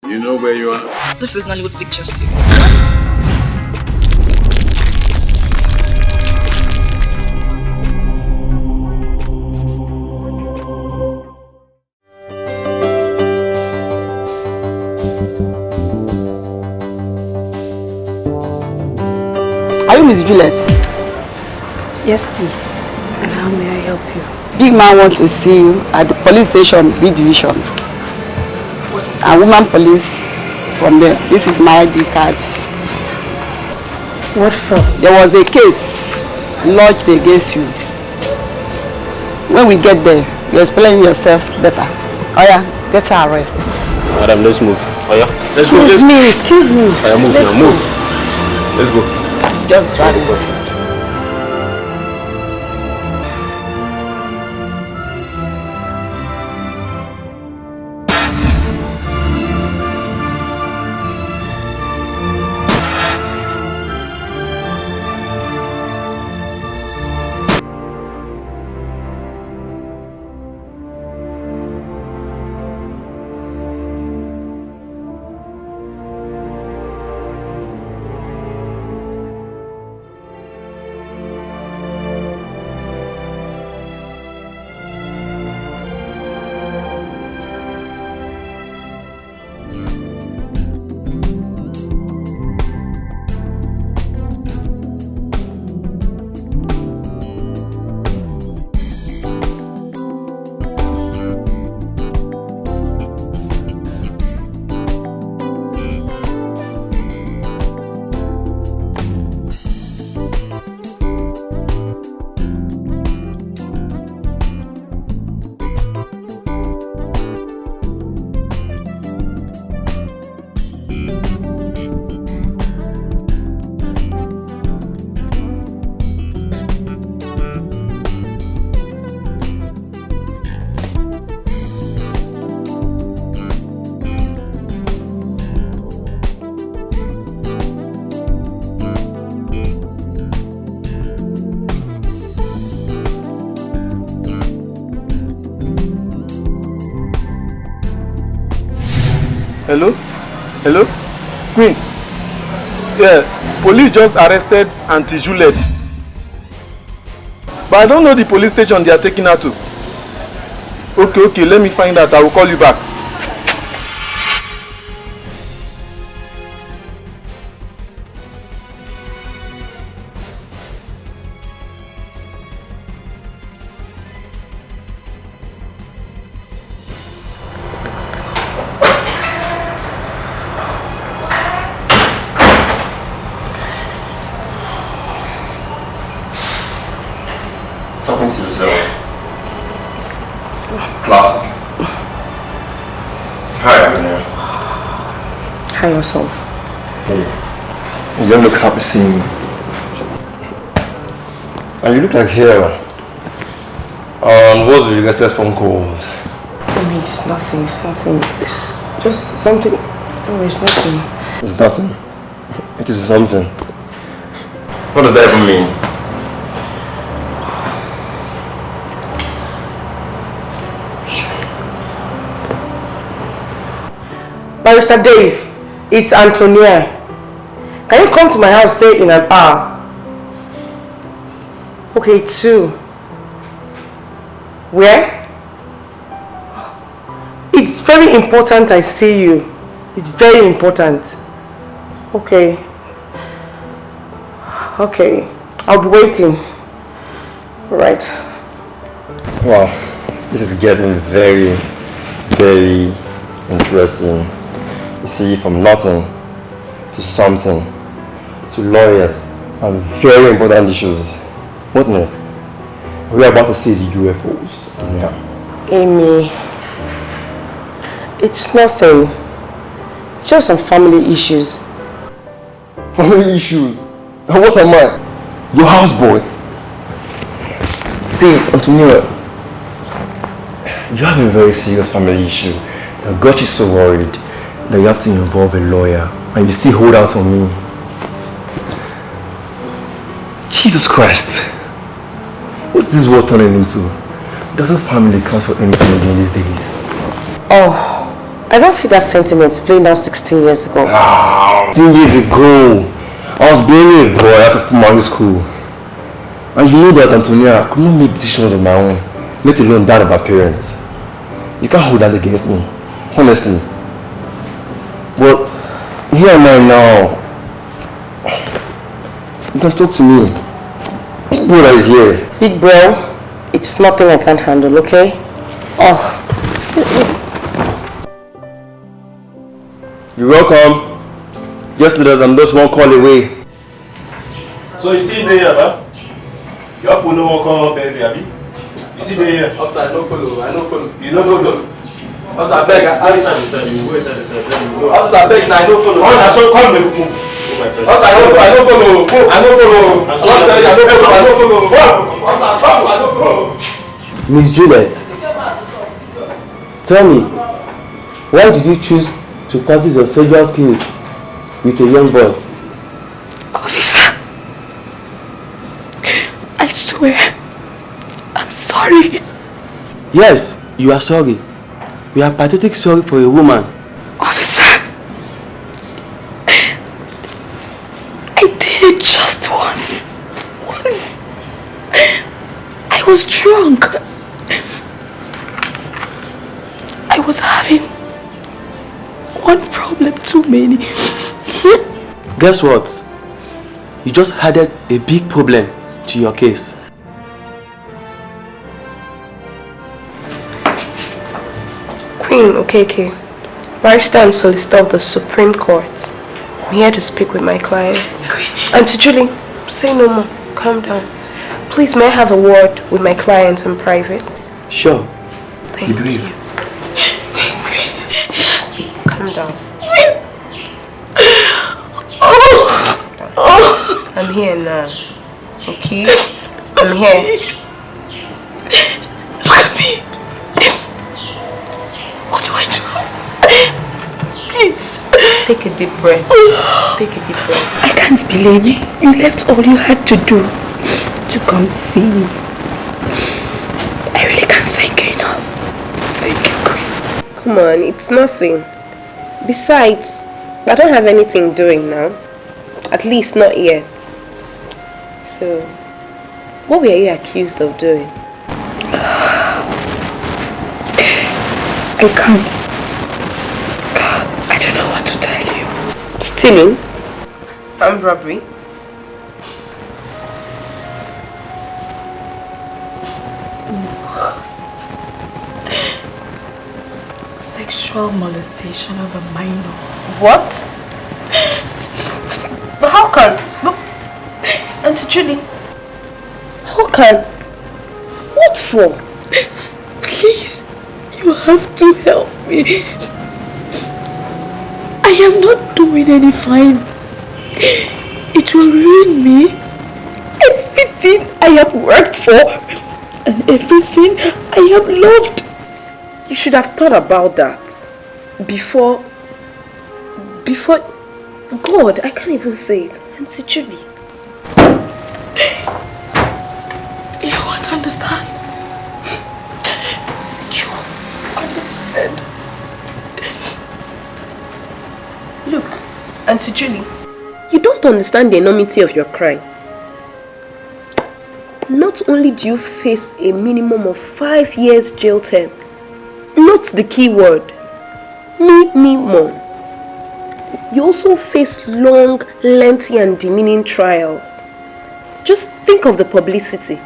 You know where you are? This is Nollywoodpicturestv. Are you Miss Juliet? Yes, please. And how may I help you? Big man wants to see you at the police station, B division. And woman police from there. This is my ID card. What for? There was a case lodged against you. When we get there, you explain yourself better. Oh yeah, get her arrested. Madam, let's move. Oh yeah, let's go. Excuse me. Oh yeah, move now, move. Let's go. Just run. Hello? Hello? Queen? Yeah, police just arrested Auntie Juliet. But I don't know the police station they are taking her to. Okay, let me find out. I will call you back. Talking to yourself. Classic. Hi, Abner. Hi, yourself. Hey. You don't look happy seeing me. And you look like hell. What's the latest phone calls? It's nothing, It's just something. Oh, it's nothing. It's nothing. It is something. What does that even mean? Barrister Dave, it's Antonia. Can you come to my house, say, in an hour? Okay, 2. Where? It's very important I see you. It's very important. Okay. Okay. I'll be waiting. Right. Wow. This is getting very, very interesting. You see, from nothing to something to lawyers and very important issues. What next? We are about to see the UFOs. Yeah. Amy, it's nothing. Just some family issues. Family issues? And what am I? Your houseboy? See, Antonio, you have a very serious family issue that got you so worried that you have to involve a lawyer and you still hold out on me. Jesus Christ. What's this world turning into? Doesn't family count for anything again these days? Oh, I don't see that sentiment playing out 16 years ago. 16 years ago, I was barely a boy out of primary school. And you know that, Antonia, I could not make decisions of my own, let alone that of my parents. You can't hold that against me, honestly. But here am I now. You can talk to me. Big brother is here. Big bro, it's nothing I can't handle, okay? Oh, excuse me. You're welcome. Just that I'm just one call away. So you still there, huh? You have to know what come up, baby, Abi? You still there? Outside, no follow. I no follow. You don't follow? Outside, beg. Outside, you go inside the cell. Outside, beg. I no follow. Oh, that's so come, baby, move. Outside, I no follow. I no follow. I no follow. Outside, I no follow. Miss Juliet, tell me, why did you choose to practice your sexual skills with a young boy? Officer, I swear, I'm sorry. Yes, you are sorry. We are pathetic sorry for a woman. Officer, I did it just once. I was drunk. I was having one problem too many. Guess what? You just added a big problem to your case. Queen Okeke, barrister and solicitor of the Supreme Court. I'm here to speak with my client. Auntie Julie, say no more. Calm down. Please, may I have a word with my client in private? Sure. Thank you. Calm down. I'm here now. Okay? I'm here. What do I do? Please. Take a deep breath. Take a deep breath. I can't believe it. You left all you had to do to come see me. I really can't thank you enough. Thank you, Queen. Come on, it's nothing. Besides, I don't have anything doing now. At least not yet. So, what were you accused of doing? I can't. I don't know what to tell you. Stealing? Armed robbery? Sexual molestation of a minor. What? But how can? Auntie Julie, how can? What for? Please, you have to help me. I am not doing any fine. It will ruin me. Everything I have worked for and everything I have loved. You should have thought about that before God, I can't even say it. Auntie Julie. You won't understand. You won't understand. Look, Auntie Julie, you don't understand the enormity of your crime. Not only do you face a minimum of 5 years jail term, note the key word, minimum. You also face long, lengthy and demeaning trials. Just think of the publicity,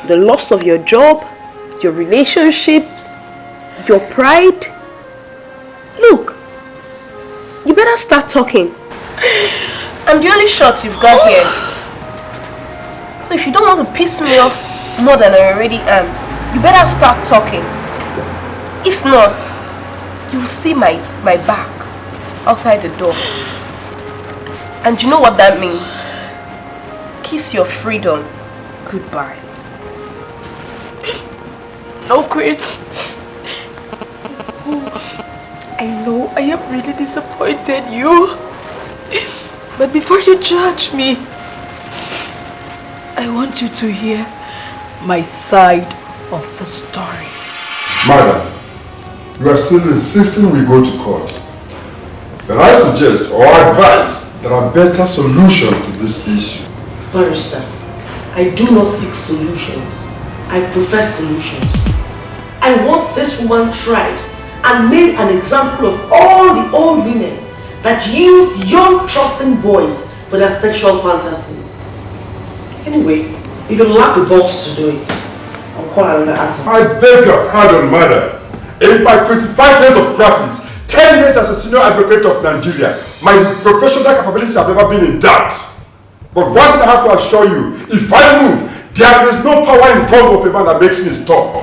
the loss of your job, your relationships, your pride. Look, you better start talking. I'm the only shot you've got here. So if you don't want to piss me off more than I already am, you better start talking. If not, you will see my back outside the door. And you know what that means? Kiss your freedom goodbye. No, Queen. I know I have really disappointed you. But before you judge me, I want you to hear my side of the story. Madam, you are still insisting we go to court. But I suggest or advise there are better solutions to this issue. Barrister, I do not seek solutions. I prefer solutions. I want this woman tried and made an example of all the old women that use young trusting boys for their sexual fantasies. Anyway, if you lack the balls to do it, I'll call another actor. I beg your pardon, madam. In my 25 years of practice, 10 years as a senior advocate of Nigeria, my professional capabilities have never been in doubt. But one thing I have to assure you, if I move, there is no power in the tongue of a man that makes me stop.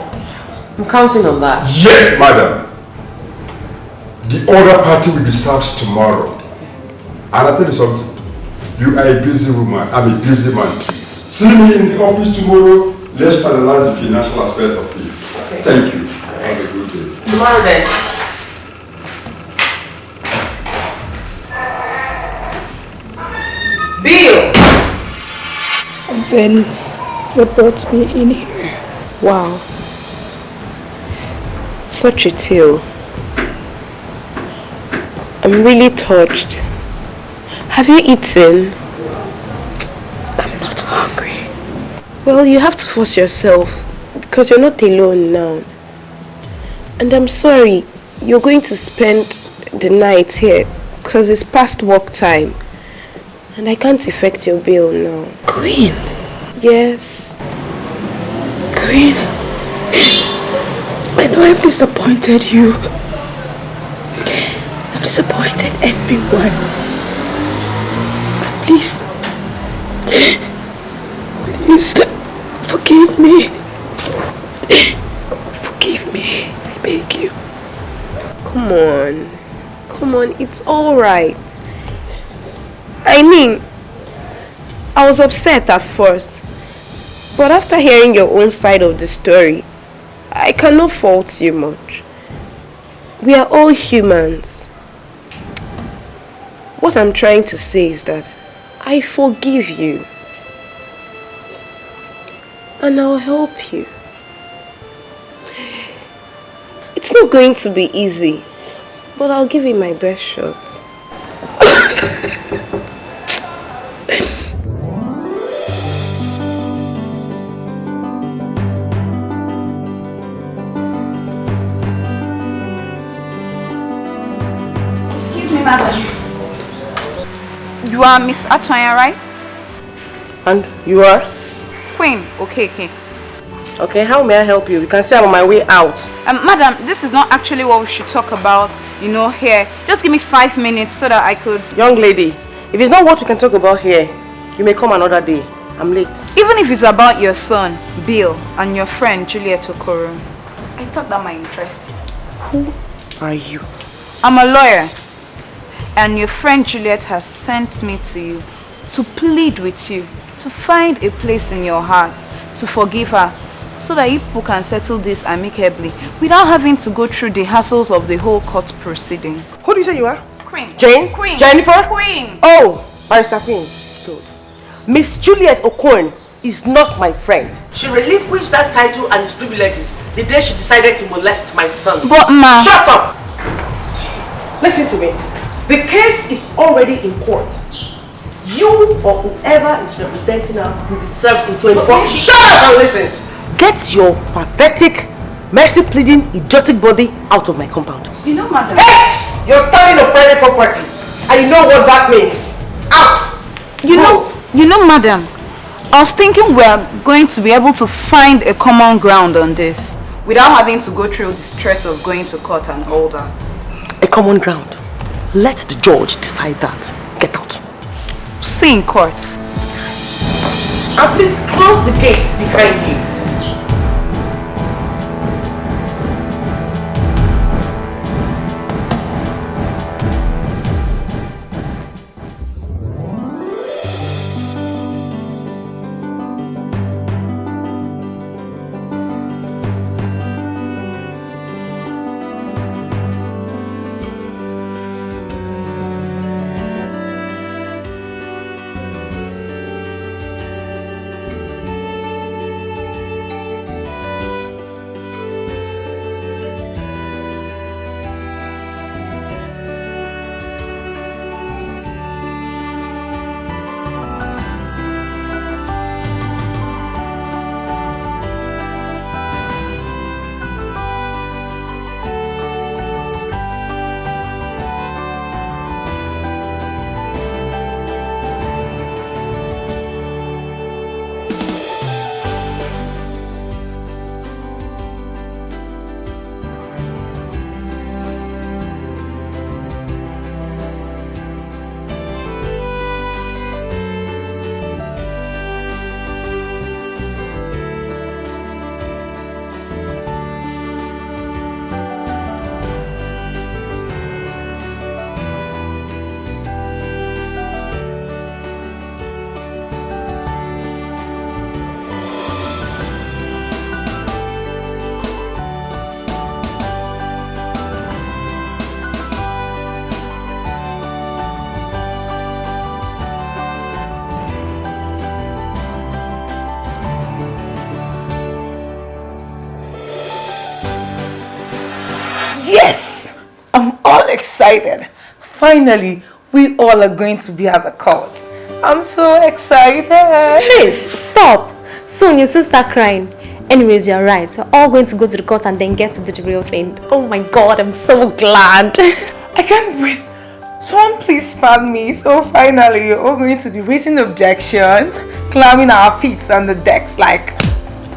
I'm counting on that. Yes, madam. The other party will be served tomorrow. And I'll tell you something. You are a busy woman. I'm a busy man too. See me in the office tomorrow. Let's finalize the financial aspect of it. Okay. Thank you. Have a good day. Tomorrow then. Bill! And then what brought me in here? Wow. Such a tale. I'm really touched. Have you eaten? I'm not hungry. Well, you have to force yourself because you're not alone now. And I'm sorry, you're going to spend the night here because it's past work time. And I can't effect your bail now. Queen? Yes. Queen? I know I've disappointed you. I've disappointed everyone. But please, forgive me. Forgive me, I beg you. Come on, it's alright. I mean, I was upset at first, but after hearing your own side of the story, I cannot fault you much. We are all humans. What I'm trying to say is that I forgive you. And I'll help you. It's not going to be easy, but I'll give it my best shot. Madam. You are Miss Atoya, right? And you are? Queen. Okay. Okay, how may I help you? You can say I'm on my way out. Madam, this is not actually what we should talk about, here. Just give me 5 minutes so that I could... Young lady, if it's not what we can talk about here, you may come another day. I'm late. Even if it's about your son, Bill, and your friend, Juliet Okoro, I thought that might interest you. Who are you? I'm a lawyer. And your friend Juliet has sent me to you to plead with you to find a place in your heart to forgive her so that you people can settle this amicably without having to go through the hassles of the whole court proceeding. Who do you say you are? Queen. Jane? Queen. Jennifer? Queen. Oh, Barrister Queen. So, Miss Juliet Okoro is not my friend. She relinquished that title and its privileges the day she decided to molest my son. But ma... Shut up! Listen to me. The case is already in court. You or whoever is representing her will be served in 24 hours. Shut up and listen! Get your pathetic, mercy pleading, idiotic body out of my compound. You know, madam... Hey! You're standing on private property. And you know what that means. Out! You know, madam, I was thinking we're going to be able to find a common ground on this without having to go through the stress of going to court and all that. A common ground. Let the judge decide that. Get out. See in court. And please close the gates behind you. Yes! I'm all excited. Finally, we all are going to be at the court. I'm so excited. Trish, stop. Soon you still start crying. Anyways, you're right. We're all going to go to the court and then get to do the real thing. Oh my god, I'm so glad. I can't wait. Someone please fan me. So finally, we're all going to be raising objections, climbing our feet on the decks like,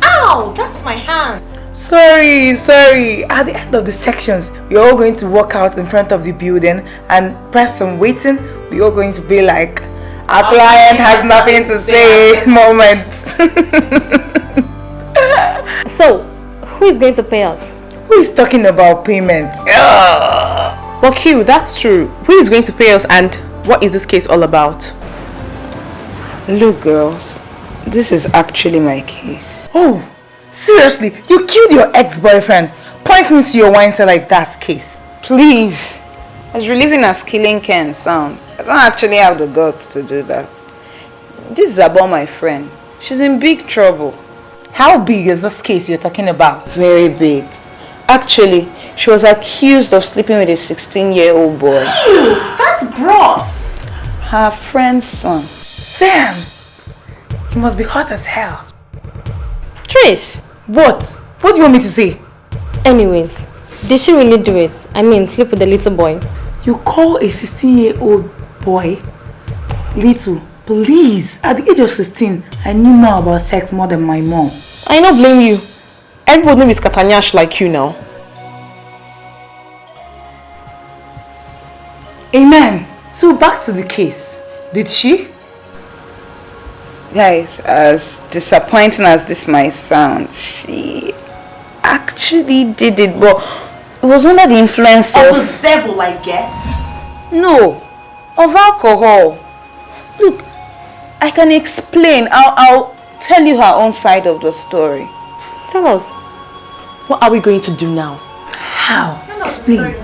ow, that's my hand. Sorry. At the end of the sections, we're all going to walk out in front of the building and Preston waiting. We're all going to be like, our client has nothing to say moment. So, who is going to pay us? Who is talking about payment? But Q, that's true. Who is going to pay us and what is this case all about? Look, girls, this is actually my case. Oh, seriously? You killed your ex-boyfriend? Point me to your wine cellar if that's case. Please. As relieving as killing can sounds, I don't actually have the guts to do that. This is about my friend. She's in big trouble. How big is this case you're talking about? Very big. Actually, she was accused of sleeping with a 16-year-old boy. That's gross. Her friend's son. Damn. He must be hot as hell. Trish! What? What do you want me to say? Anyways, did she really do it? I mean, sleep with the little boy. You call a 16-year-old boy little? Please, at the age of 16, I knew more about sex more than my mom. I don't blame you. Everybody knows Katanyash like you now. Amen. So back to the case. Did she? Guys, as disappointing as this might sound, she actually did it, but it was under the influence of the devil, I guess. No, of alcohol. Look, I can explain. I'll tell you her own side of the story. Tell us. What are we going to do now? How? Explain.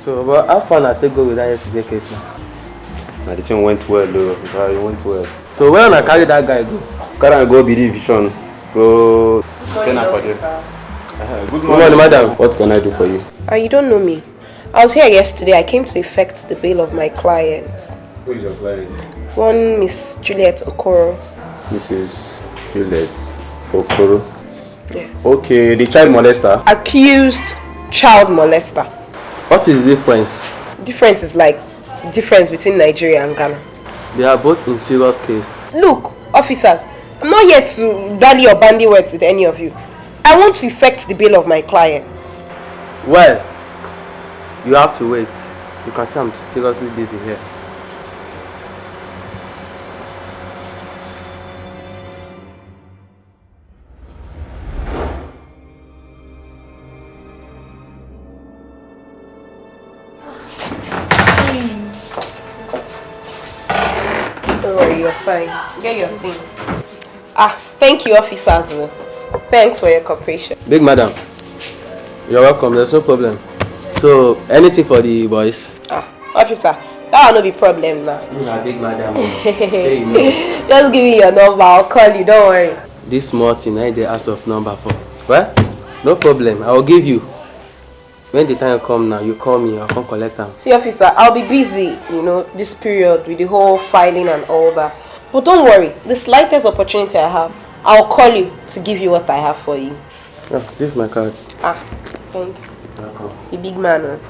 So, but how far I take go with that yesterday case now? The thing went well though. It went well. So where I carry that guy go? Carry and go Division. Go stand up for them. Good morning, madam. What can I do for you? You don't know me. I was here yesterday. I came to effect the bail of my client. Who is your client? One Miss Juliet Okoro. Mrs. Juliet Okoro. Yeah. Okay, the child molester. Accused child molester. What is the difference? Difference is like difference between Nigeria and Ghana. They are both in serious case. Look, officers, I'm not here to dally or bandy words with any of you. I want to effect the bail of my client. Well, you have to wait. You can see I'm seriously busy here. Don't worry, you're fine. Get your thing. Thank you, officers. Thanks for your cooperation. Big madam, you're welcome. There's no problem. So, anything for the boys? Officer, that will not be problem now. Yeah, big madam. Say you know. Just give me your number, I'll call you, don't worry. This small thing I dey ask of number for. Well, no problem. I will give you. When the time come now, you call me, I'll come collect them. See, officer, I'll be busy, this period with the whole filing and all that. But don't worry, the slightest opportunity I have, I'll call you to give you what I have for you. Oh, this is my card. Thank you. Welcome. You big man.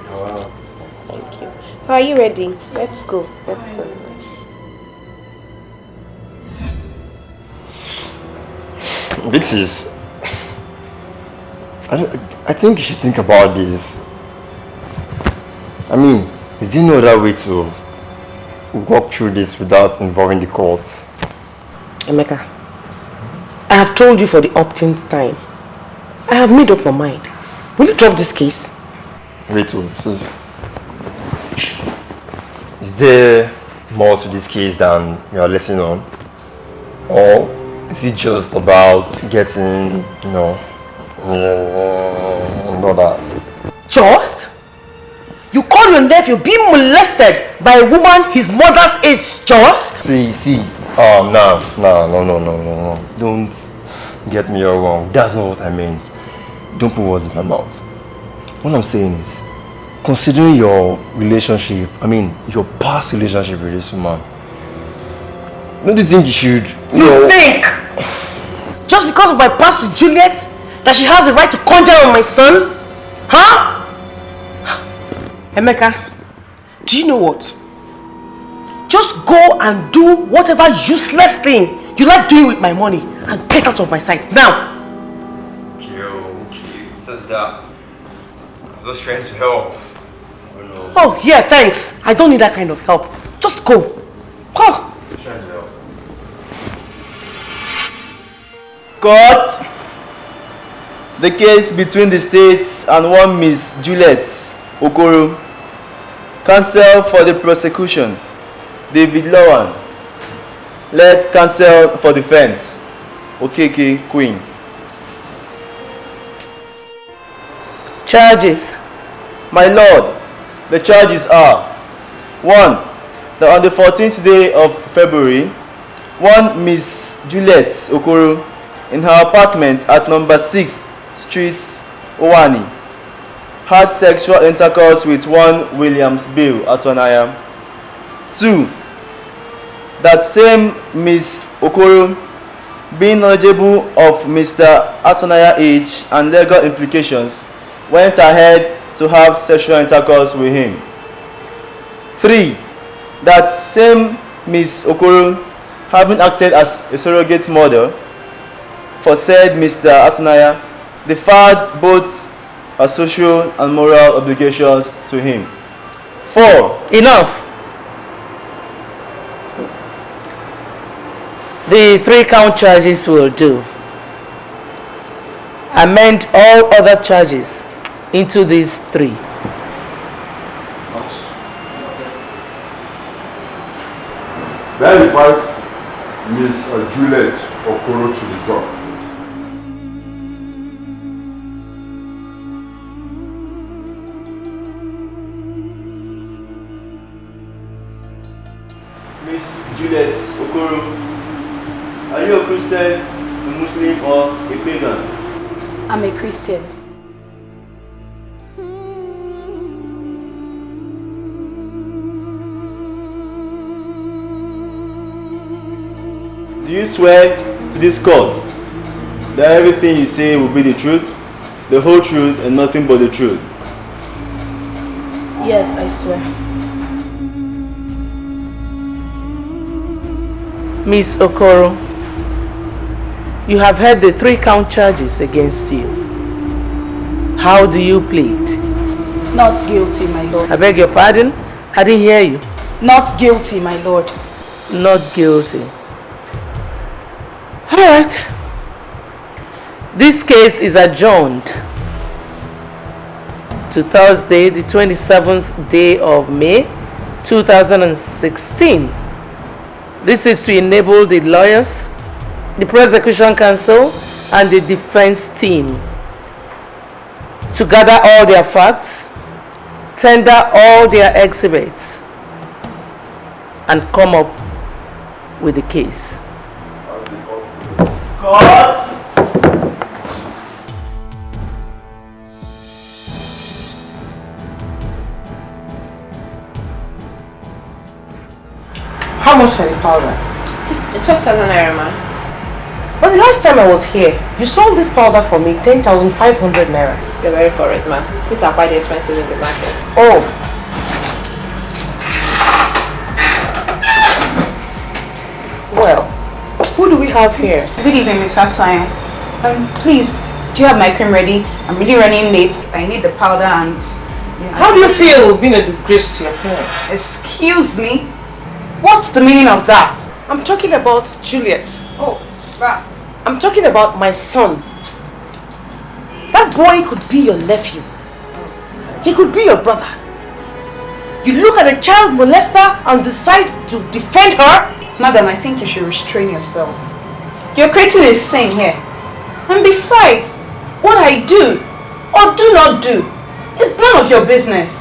Oh, wow. Thank you. Are you ready? Let's go. Let's go. This is... I think you should think about this. I mean, is there no other way to walk through this without involving the courts? Emeka, I have told you for the opt-in time. I have made up my mind. Will you drop this case? Wait, sis. Is there more to this case than you are letting on? Or is it just about getting, all that? Just? You call your nephew being molested by a woman his mother's age just? See. No. Don't get me all wrong. That's not what I meant. Don't put words in my mouth. What I'm saying is, considering your relationship, your past relationship with this woman, don't you think you should, You think? Just because of my past with Juliet, that she has the right to conjure on my son? Huh? Emeka, do you know what? Just go and do whatever useless thing you like doing with my money and get out of my sight now. Okay. Just that. I'm just trying to help. Oh yeah, thanks. I don't need that kind of help. Just go. Oh. Trying to help. Court. The case between the states and one Miss Juliet Okoro. Counsel for the prosecution, David Lowan. Led counsel for defense, Okeke Queen. Charges. My lord, the charges are 1. That on the 14th day of February, one Miss Juliet Okoro in her apartment at number 6 Street, Owani, had sexual intercourse with one Williams Bill Atonaya. 2. That same Miss Okoro, being knowledgeable of Mr. Atonaya age and legal implications, went ahead to have sexual intercourse with him. 3. That same Miss Okoro, having acted as a surrogate mother for said Mr. Atonaya, deferred both her social and moral obligations to him. 4. Enough. The 3 count charges will do. Amend all other charges into these 3. That invites Miss Juliet Okoro to the door. Miss Juliet Okoro, are you a Christian, a Muslim, or a pagan? I'm a Christian. Do you swear to this court that everything you say will be the truth, the whole truth, and nothing but the truth? Yes, I swear. Miss Okoro, you have heard the 3 count charges against you. How do you plead? Not guilty, my lord. I beg your pardon? I didn't hear you. Not guilty, my lord. Not guilty. Alright. This case is adjourned to Thursday, the 27th day of May, 2016. This is to enable the lawyers, the prosecution counsel, and the defense team to gather all their facts, tender all their exhibits, and come up with the case. Court! How much for the powder? 12,000 naira, ma. But the last time I was here, you sold this powder for me 10,500 naira. You're very correct, ma. These are quite expensive in the market. Oh. Well, who do we have here? Good evening, Miss Atwine. Please, do you have my cream ready? I'm really running late. I need the powder and... How do you feel being a disgrace to your parents? Excuse me? What's the meaning of that? I'm talking about Juliet. Oh, right. I'm talking about my son. That boy could be your nephew. He could be your brother. You look at a child molester and decide to defend her? Madam, I think you should restrain yourself. You're creating a scene here. And besides, what I do or do not do is none of your business.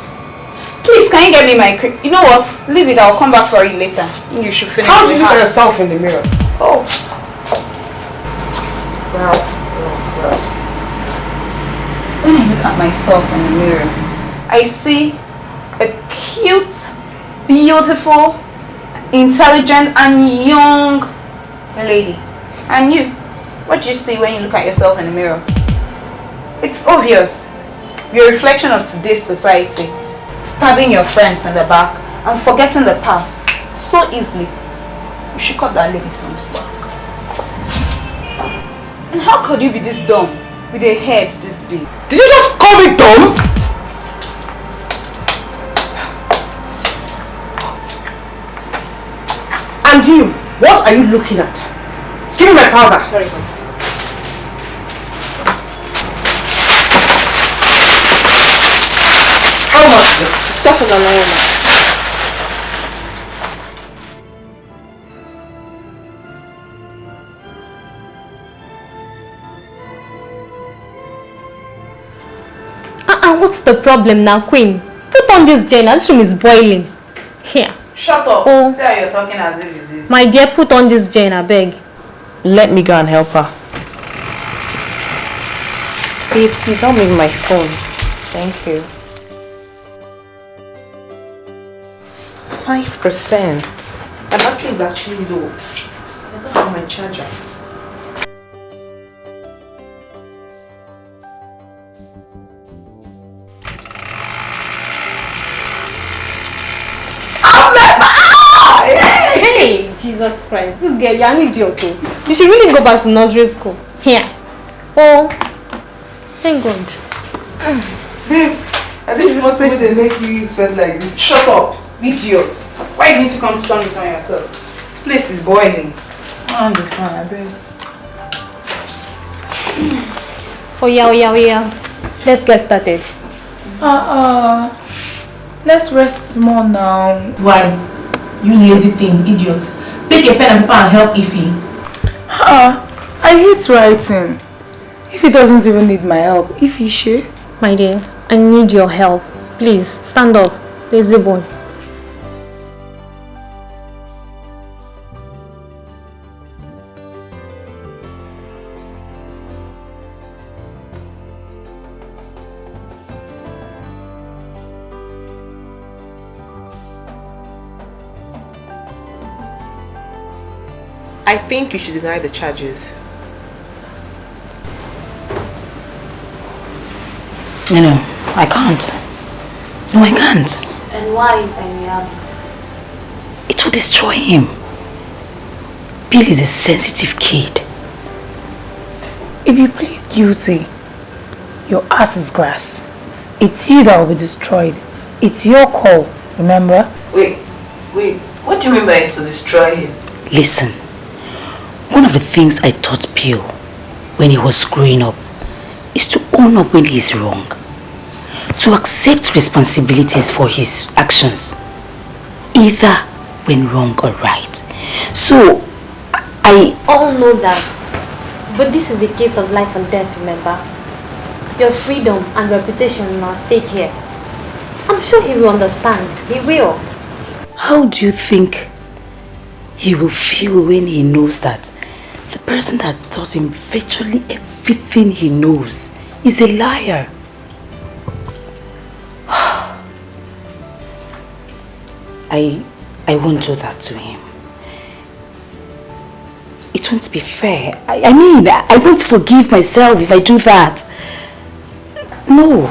Please, can you get me my cream? You know what? Leave it. I'll come back for it later. You should finish. How do you look at yourself in the mirror? Oh. Well. When I look at myself in the mirror, I see a cute, beautiful, intelligent and young lady. And you, what do you see when you look at yourself in the mirror? It's obvious. You're a reflection of today's society. Stabbing your friends in the back and forgetting the past so easily. You should cut that lady some slack. And how could you be this dumb with a head this big? Did you just call me dumb? And you, what are you looking at? Give me my powder. Sorry. How much? Stop for the line. What's the problem now, Queen? Put on this Jenna. This room is boiling. Here. Shut up. Oh. See how you're talking as if it's this. My dear, put on this Jenna, beg. Let me go and help her. Babe, please help me with my phone. Thank you. 5%. My battery is actually low. I don't have my charger. Hey, Jesus Christ. This girl, you're an idiot too. You should really go back to nursery school. Here. Oh, thank God. At least what way they make you sweat like this? Shut up, idiot. Why didn't you come to turn it on yourself? This place is boiling. I understand, I beg. Oh yeah. Let's get started. Let's rest more now. Why? You lazy thing, idiot. Take a pen and paper and help Ify. I hate writing. If he doesn't even need my help, Ify, she. My dear, I need your help. Please, stand up. Lazy boy. I think you should deny the charges. No, I can't. No, I can't. And why, if I may ask? It will destroy him. Bill is a sensitive kid. If you plead guilty, your ass is grass. It's you that will be destroyed. It's your call, remember? Wait. What do you mean by it to destroy him? Listen, one of the things I taught Bill when he was growing up is to own up when he's wrong. To accept responsibilities for his actions, either when wrong or right. So, I all know that. But this is a case of life and death, remember? Your freedom and reputation are at stake here. I'm sure he will understand. He will. How do you think he will feel when he knows that the person that taught him virtually everything he knows is a liar? I won't do that to him. It won't be fair. I mean, I won't forgive myself if I do that. No.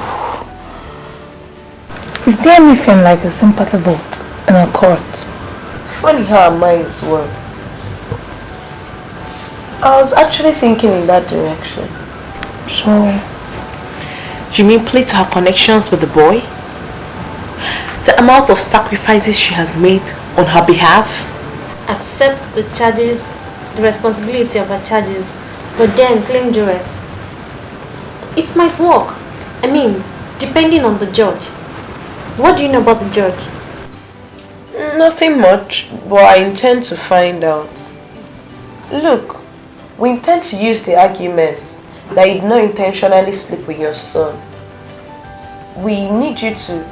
Is there anything like a sympathy vote in a court? Funny how our minds work. I was actually thinking in that direction. So, you mean play to her connections with the boy? The amount of sacrifices she has made on her behalf? accept the charges, the responsibility of her charges, but then claim duress. It might work. I mean, depending on the judge. What do you know about the judge? Nothing much, but I intend to find out. Look, we intend to use the argument that you did not intentionally sleep with your son. We need you to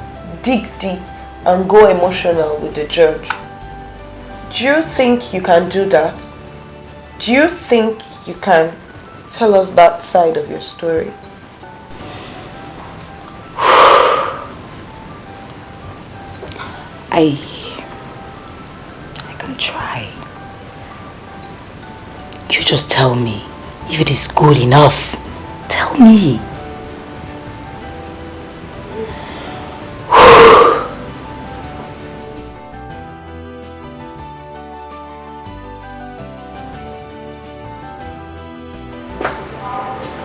dig deep and go emotional with the judge. Do you think you can do that? Do you think you can tell us that side of your story? I can try. You just tell me if it is good enough. Tell me.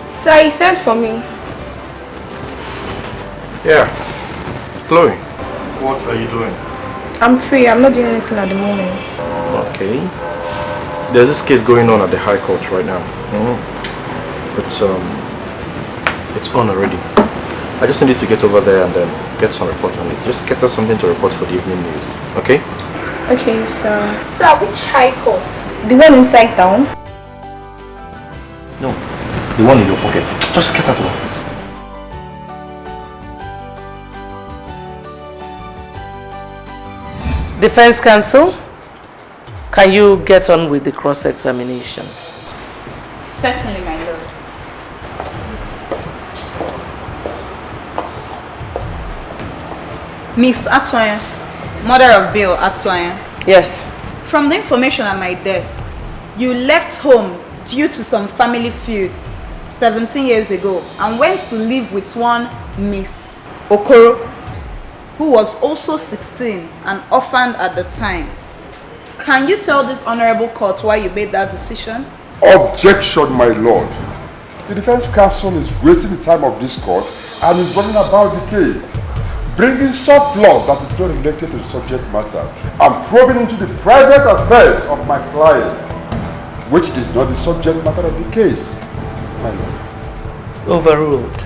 Sir, he sent for me. Yeah. Chloe, what are you doing? I'm free. I'm not doing anything at the moment. Okay. There's this case going on at the High Court right now. It's on already. I just need you to get over there and then get some report on it. Just get us something to report for the evening news. Okay? Okay, sir. Sir, which High Court? The one inside town? No. The one in your pocket. Just get that one, please. Defense counsel, can you get on with the cross-examination? Certainly, my lord. Miss Atoyen, mother of Bill Atoyen. Yes. From the information at my desk, you left home due to some family feuds 17 years ago and went to live with one Miss Okoro, who was also 16 and orphaned at the time. Can you tell this honorable court why you made that decision? Objection, my lord. The defense counsel is wasting the time of this court and is running about the case, bringing soft laws that is not related to the subject matter and probing into the private affairs of my client, which is not the subject matter of the case, my lord. Overruled.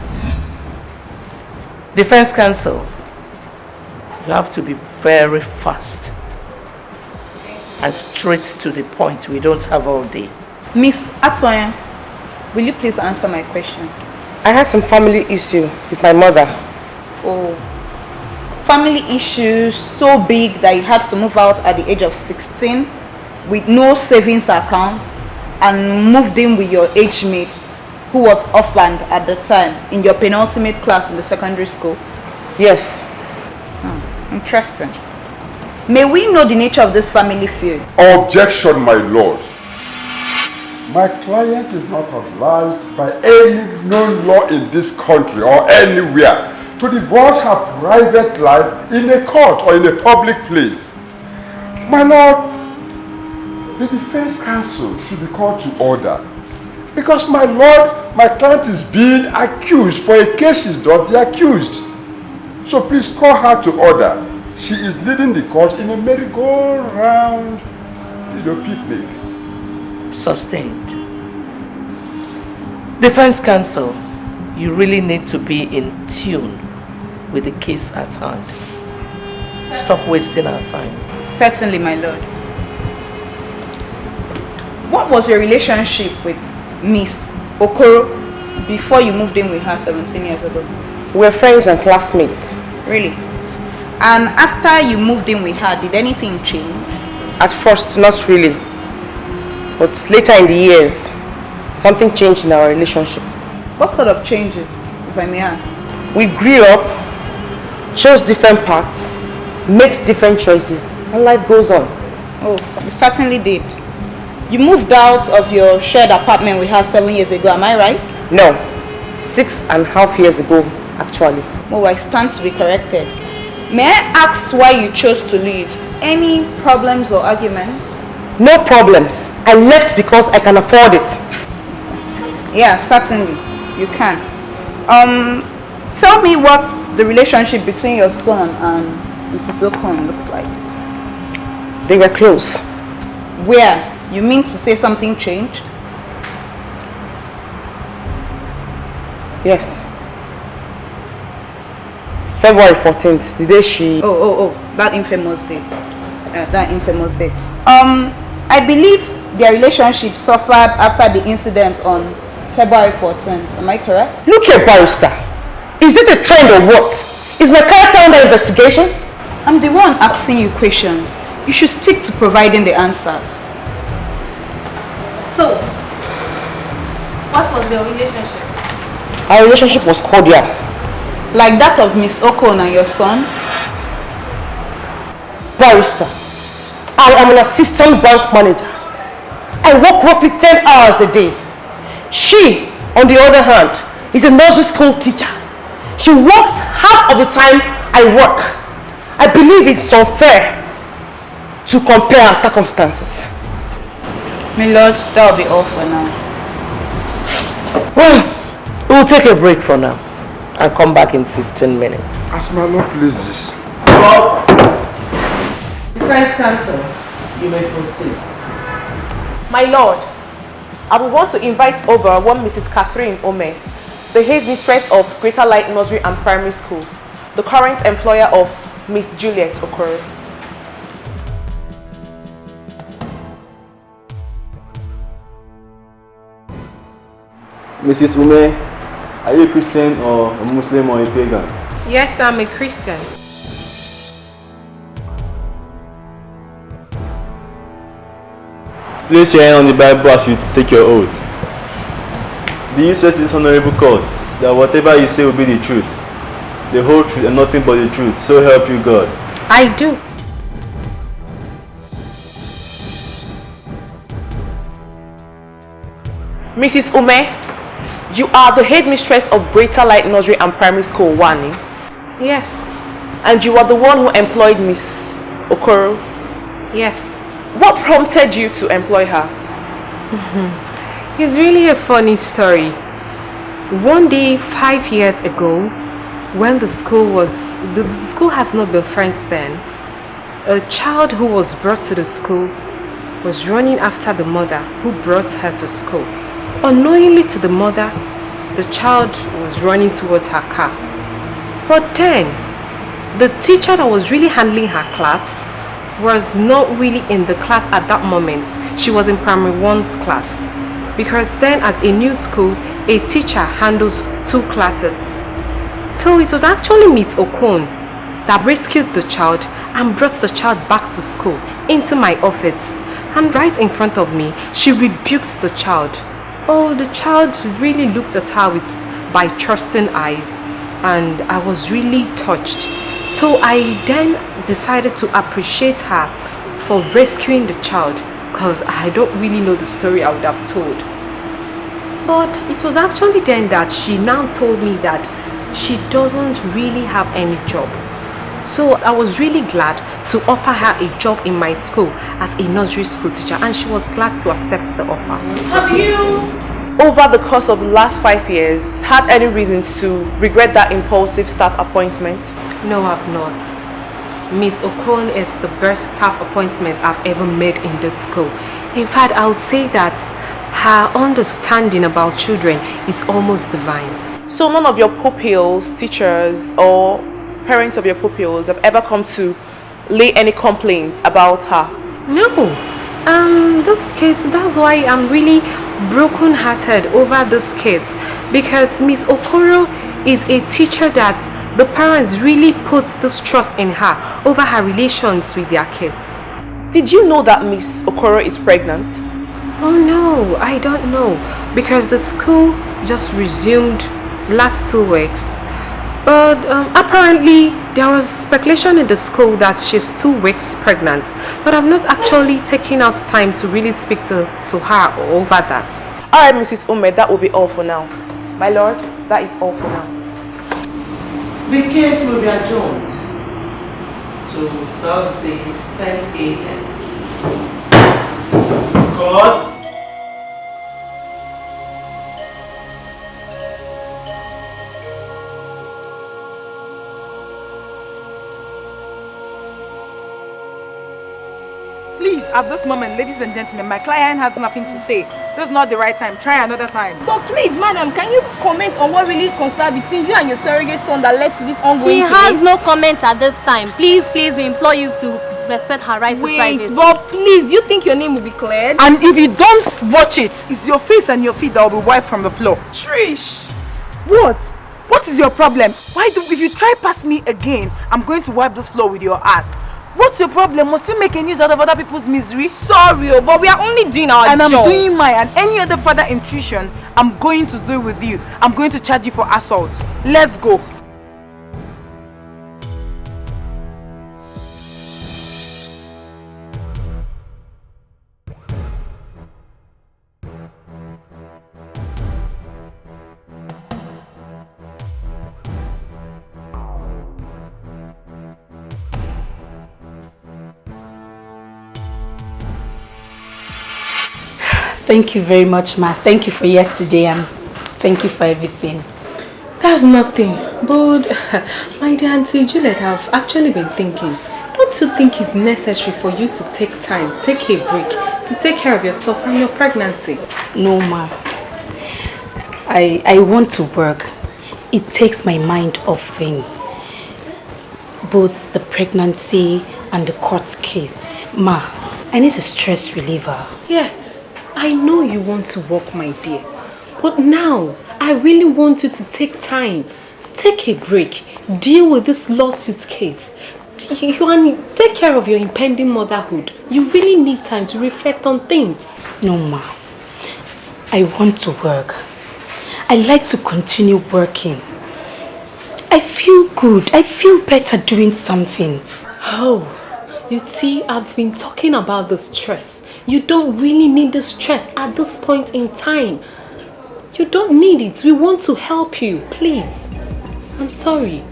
Defense counsel, you have to be very fast and straight to the point. We don't have all day. Miss Atoyen, will you please answer my question? I had some family issue with my mother. Oh, family issues so big that you had to move out at the age of 16 with no savings account and moved in with your age mate who was orphaned at the time in your penultimate class in the secondary school? Yes. Interesting. May we know the nature of this family feud? Objection, my lord. My client is not obliged by any known law in this country or anywhere to divulge her private life in a court or in a public place. My lord, the defense counsel should be called to order. Because my lord, my client is being accused for a case she's not the accused. So please call her to order. She is leading the court in a merry-go-round, picnic. Sustained. Defense counsel, you really need to be in tune with the case at hand. Stop wasting our time. Certainly, my lord. What was your relationship with Miss Okoro before you moved in with her 17 years ago? We were friends and classmates. Really? And after you moved in with her, did anything change? At first, not really. But later in the years, something changed in our relationship. What sort of changes, if I may ask? We grew up, chose different paths, made different choices, and life goes on. Oh, you certainly did. You moved out of your shared apartment with her 7 years ago, am I right? No, 6.5 years ago, actually. Oh, I stand to be corrected. May I ask why you chose to leave? Any problems or arguments? No problems. I left because I can afford it. Yeah, certainly. You can. Tell me what the relationship between your son and Mrs. Okon looks like. They were close. Where? You mean to say something changed? Yes. February 14th, the day she... Oh, that infamous date. I believe their relationship suffered after the incident on February 14th. Am I correct? Look here, barrister. Is this a trend or what? Is my character under investigation? I'm the one asking you questions. You should stick to providing the answers. So, what was your relationship? Our relationship was cordial. Like that of Miss Okon and your son? Barrister, I am an assistant bank manager. I work roughly 10 hours a day. She, on the other hand, is a nursery school teacher. She works half of the time I work. I believe it's unfair to compare our circumstances. My lord, that'll be all for now. Well, we'll take a break for now and come back in 15 minutes. As my lord pleases. Defense counsel, you may proceed. My lord, I would want to invite over one Mrs. Catherine Ome, the headmistress of Greater Light Nursery and Primary School, the current employer of Miss Juliet Okoro. Mrs. Ume, are you a Christian or a Muslim or a pagan? Yes, I'm a Christian. Place your hand on the Bible as you take your oath. Do you swear to this honorable court that whatever you say will be the truth, the whole truth and nothing but the truth, so help you God? I do. Mrs. Ume, you are the headmistress of Greater Light Nursery and Primary School, Wani. Yes. And you are the one who employed Miss Okoro? Yes. What prompted you to employ her? It's really a funny story. One day, 5 years ago, when the school has not been friends then, a child who was brought to the school was running after the mother who brought her to school. Unknowingly to the mother, the child was running towards her car. But then, the teacher that was really handling her class was not really in the class at that moment. She was in primary 1's class. Because then at a new school, a teacher handles 2 classes. So it was actually Miss Okon that rescued the child and brought the child back to school into my office. And right in front of me, she rebuked the child. Oh, the child really looked at her by trusting eyes, and I was really touched. So I then decided to appreciate her for rescuing the child, because I don't really know the story I would have told. But it was actually then that she now told me that she doesn't really have any job. So I was really glad to offer her a job in my school as a nursery school teacher, and she was glad to accept the offer. Have you, over the course of the last 5 years, had any reasons to regret that impulsive staff appointment? No, I've not. Miss Okon is the best staff appointment I've ever made in this school. In fact, I would say that her understanding about children is almost divine. So none of your pupils, teachers, or parents of your pupils have ever come to lay any complaints about her? No. This kid, that's why I'm really broken-hearted over this kid, because Miss Okoro is a teacher that the parents really put this trust in her over her relations with their kids. Did you know that Miss Okoro is pregnant? Oh no, I don't know, because the school just resumed last 2 weeks. But apparently there was speculation in the school that she's 2 weeks pregnant, but I've not actually taken out time to really speak to her over that. Alright, Mrs. Ume, that will be all for now. My lord, that is all for now. The case will be adjourned to Thursday, 10 a.m. God. Please, at this moment, ladies and gentlemen, my client has nothing to say. This is not the right time. Try another time. But please, madam, can you comment on what really conspired between you and your surrogate son that led to this ongoing She case? has no comment at this time. Please, please, we implore you to respect her right to privacy. But please, do you think your name will be cleared? And if you don't watch it, it's your face and your feet that will be wiped from the floor. Trish! What? What is your problem? If you try pass me again, I'm going to wipe this floor with your ass. What's your problem? Must you make a news out of other people's misery? Sorry, but we are only doing our job. And I'm doing mine, and any other further intrusion, I'm going to do with you. I'm going to charge you for assault. Let's go. Thank you very much, ma. Thank you for yesterday and thank you for everything. That's nothing. But my dear Auntie Juliet, I've actually been thinking. Don't you think it's necessary for you to take time, take a break, to take care of yourself and your pregnancy? No, ma. I want to work. It takes my mind off things. Both the pregnancy and the court case. Ma, I need a stress reliever. Yes. I know you want to work, my dear, but now I really want you to take time, take a break, deal with this lawsuit case. You can take care of your impending motherhood. You really need time to reflect on things. No, ma. I want to work. I like to continue working. I feel good. I feel better doing something. Oh, you see, I've been talking about the stress. You don't really need the stress at this point in time. You don't need it. We want to help you. Please. I'm sorry.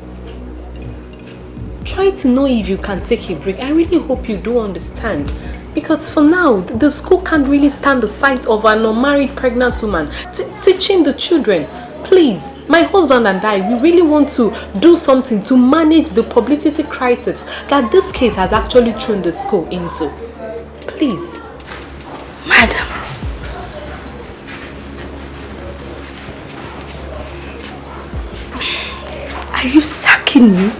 Try to know if you can take a break. I really hope you do understand. Because for now, the school can't really stand the sight of an unmarried pregnant woman teaching the children. Please, my husband and I, we really want to do something to manage the publicity crisis that this case has actually thrown the school into. Please. Madam. Are you sacking me?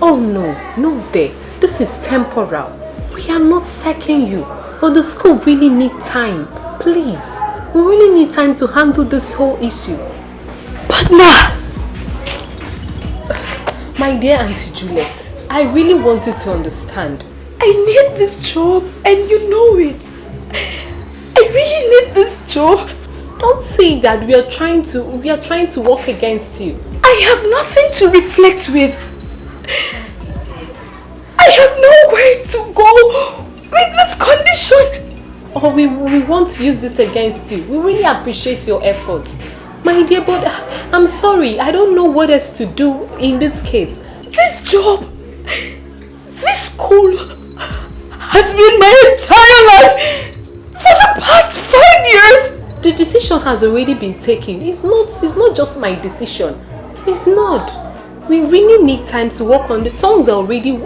Oh no, there. This is temporal. We are not sacking you. But the school really need time. Please. We really need time to handle this whole issue. But ma! My dear Auntie Juliet, I really want you to understand. I need this job and you know it. I really need this job. Don't say that we are trying to work against you. I have nothing to reflect with. I have nowhere to go with this condition. Oh, we want to use this against you. We really appreciate your efforts. My dear, but I'm sorry. I don't know what else to do in this case. This job, this school has been my entire life for the past 5 years. The decision has already been taken. It's not just my decision. It's not. We really need time to work on the tongues already.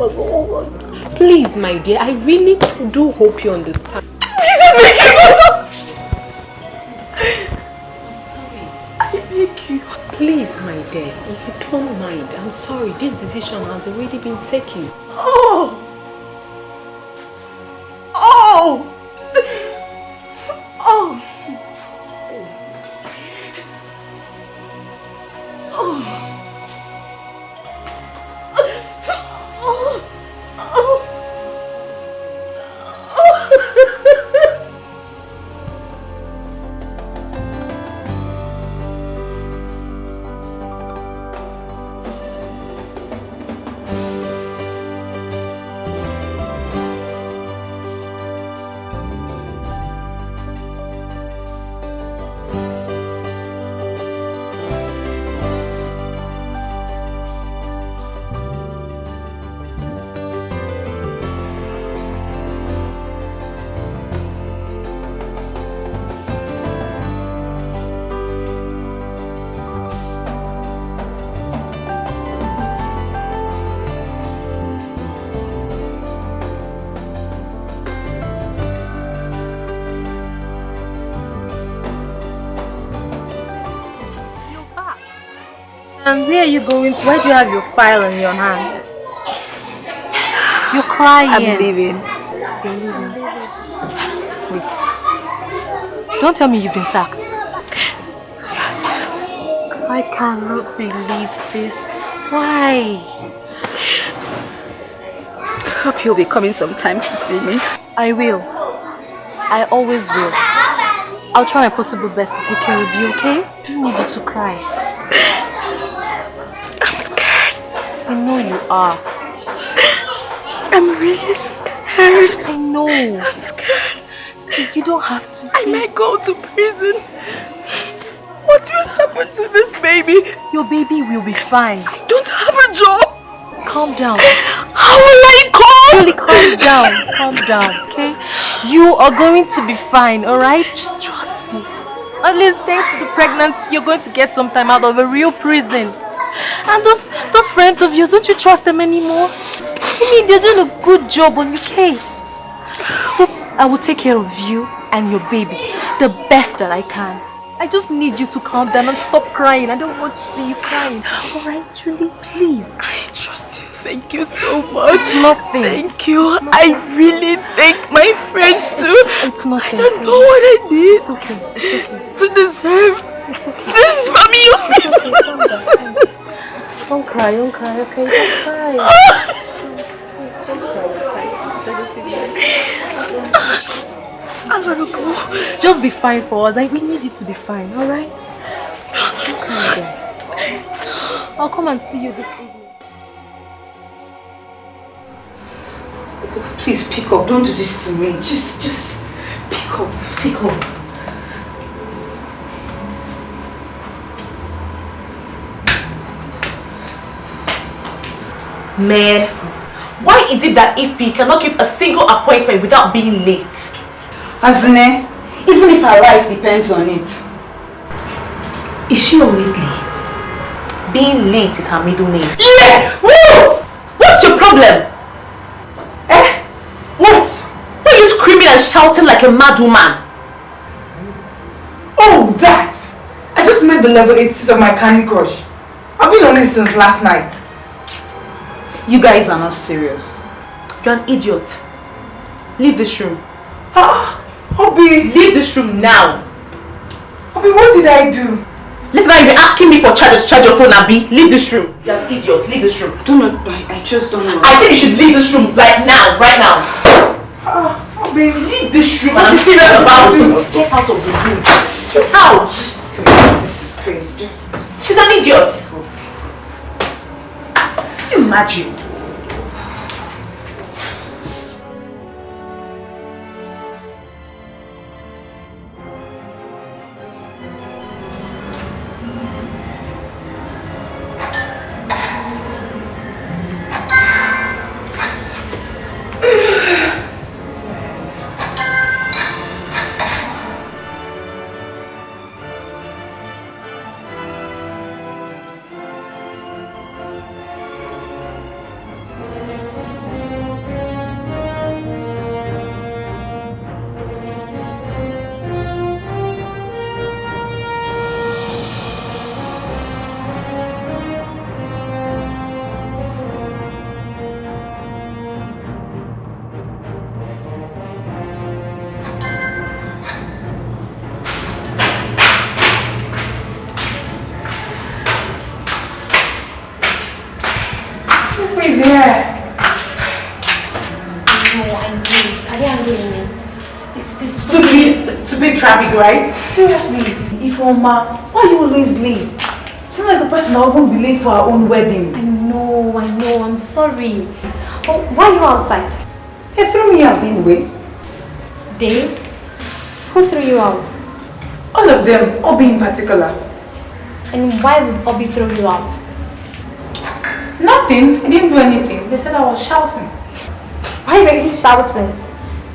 Please, my dear, I really do hope you understand. Please, my dear, if you don't mind, I'm sorry, this decision has already been taken. Oh! Oh! Oh! Oh! And where are you going to? Why do you have your file in your hand? You're crying. I'm leaving. You're leaving. Wait. Don't tell me you've been sacked. Yes. I cannot believe this. Why? Hope you'll be coming sometimes to see me. I will. I always will. I'll try my possible best to take care of you, okay? I don't need you to cry. I'm scared. I know you are. I'm really scared. I know. I'm scared. See, you don't have to. I might go to prison. What will happen to this baby? Your baby will be fine. I don't have a job. Calm down. How will I cope? Really, calm down. Calm down, okay? You are going to be fine, alright? Just trust me. At least thanks to the pregnancy, you're going to get some time out of a real prison. And those friends of yours, don't you trust them anymore? I mean, they're doing a good job on your case. I will take care of you and your baby the best that I can. I just need you to calm down and stop crying. I don't want to see you crying. Alright, Julie, please. I trust you. Thank you so much. It's nothing. Thank you. I really thank my friends too. It's nothing. I don't know what I did. It's okay. It's okay. To deserve it's okay. this from you. It's okay. Calm down. Don't cry, okay? Don't cry. I gotta go. Just be fine for us. We need you to be fine, alright? Don't cry again. I'll come and see you this evening. Please pick up. Don't do this to me. Just pick up. Pick up. Man, why is it that if he cannot keep a single appointment without being late? Azune, even if her life depends on it. Is she always late? Being late is her middle name. Yeah! Woo! What's your problem? What? Why are you screaming and shouting like a mad woman? Oh, that! I just met the level 86 of my Candy Crush. I've been on it since last night. You guys are not serious. You're an idiot. Leave this room. Obi! Leave this room now. Obi, what did I do? Listen, now you've been asking me for charge your phone, Abi. Leave this room. You're an idiot. Leave this room. I just don't know. I think you should leave this room right now. Right now. Obi, leave this room. I'm serious about it. Get out of the room. Get out. This is crazy. She's an idiot. Imagine. Traffic, right? Seriously, Ifeoma, why are you always late? Seem like a person that won't be late for our own wedding. I know, I'm sorry. Oh, why are you outside? They threw me out anyways. Dave? Who threw you out? All of them, Obi in particular. And why would Obi throw you out? Nothing, I didn't do anything. They said I was shouting. Why were you shouting?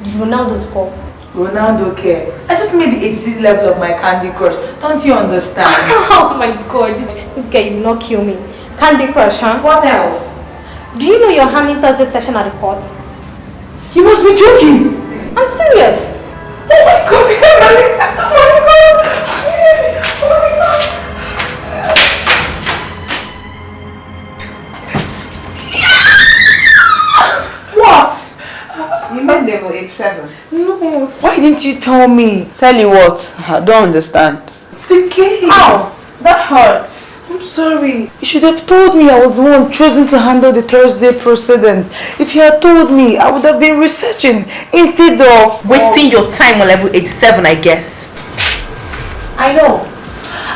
Did Ronaldo score? Ronaldo care. I just made the 86 level of my Candy Crush. Don't you understand? Oh my god, this guy will not kill me. Candy Crush, huh? What else? Do you know you're handling Thursday session at the court? You must be joking. I'm serious. Oh my god, oh my god. Oh my god. 87. No, why didn't you tell me? Tell you what? I don't understand. The case. Ow! That hurts. I'm sorry. You should have told me I was the one chosen to handle the Thursday proceedings. If you had told me, I would have been researching instead of wasting your time on level 87, I guess. I know.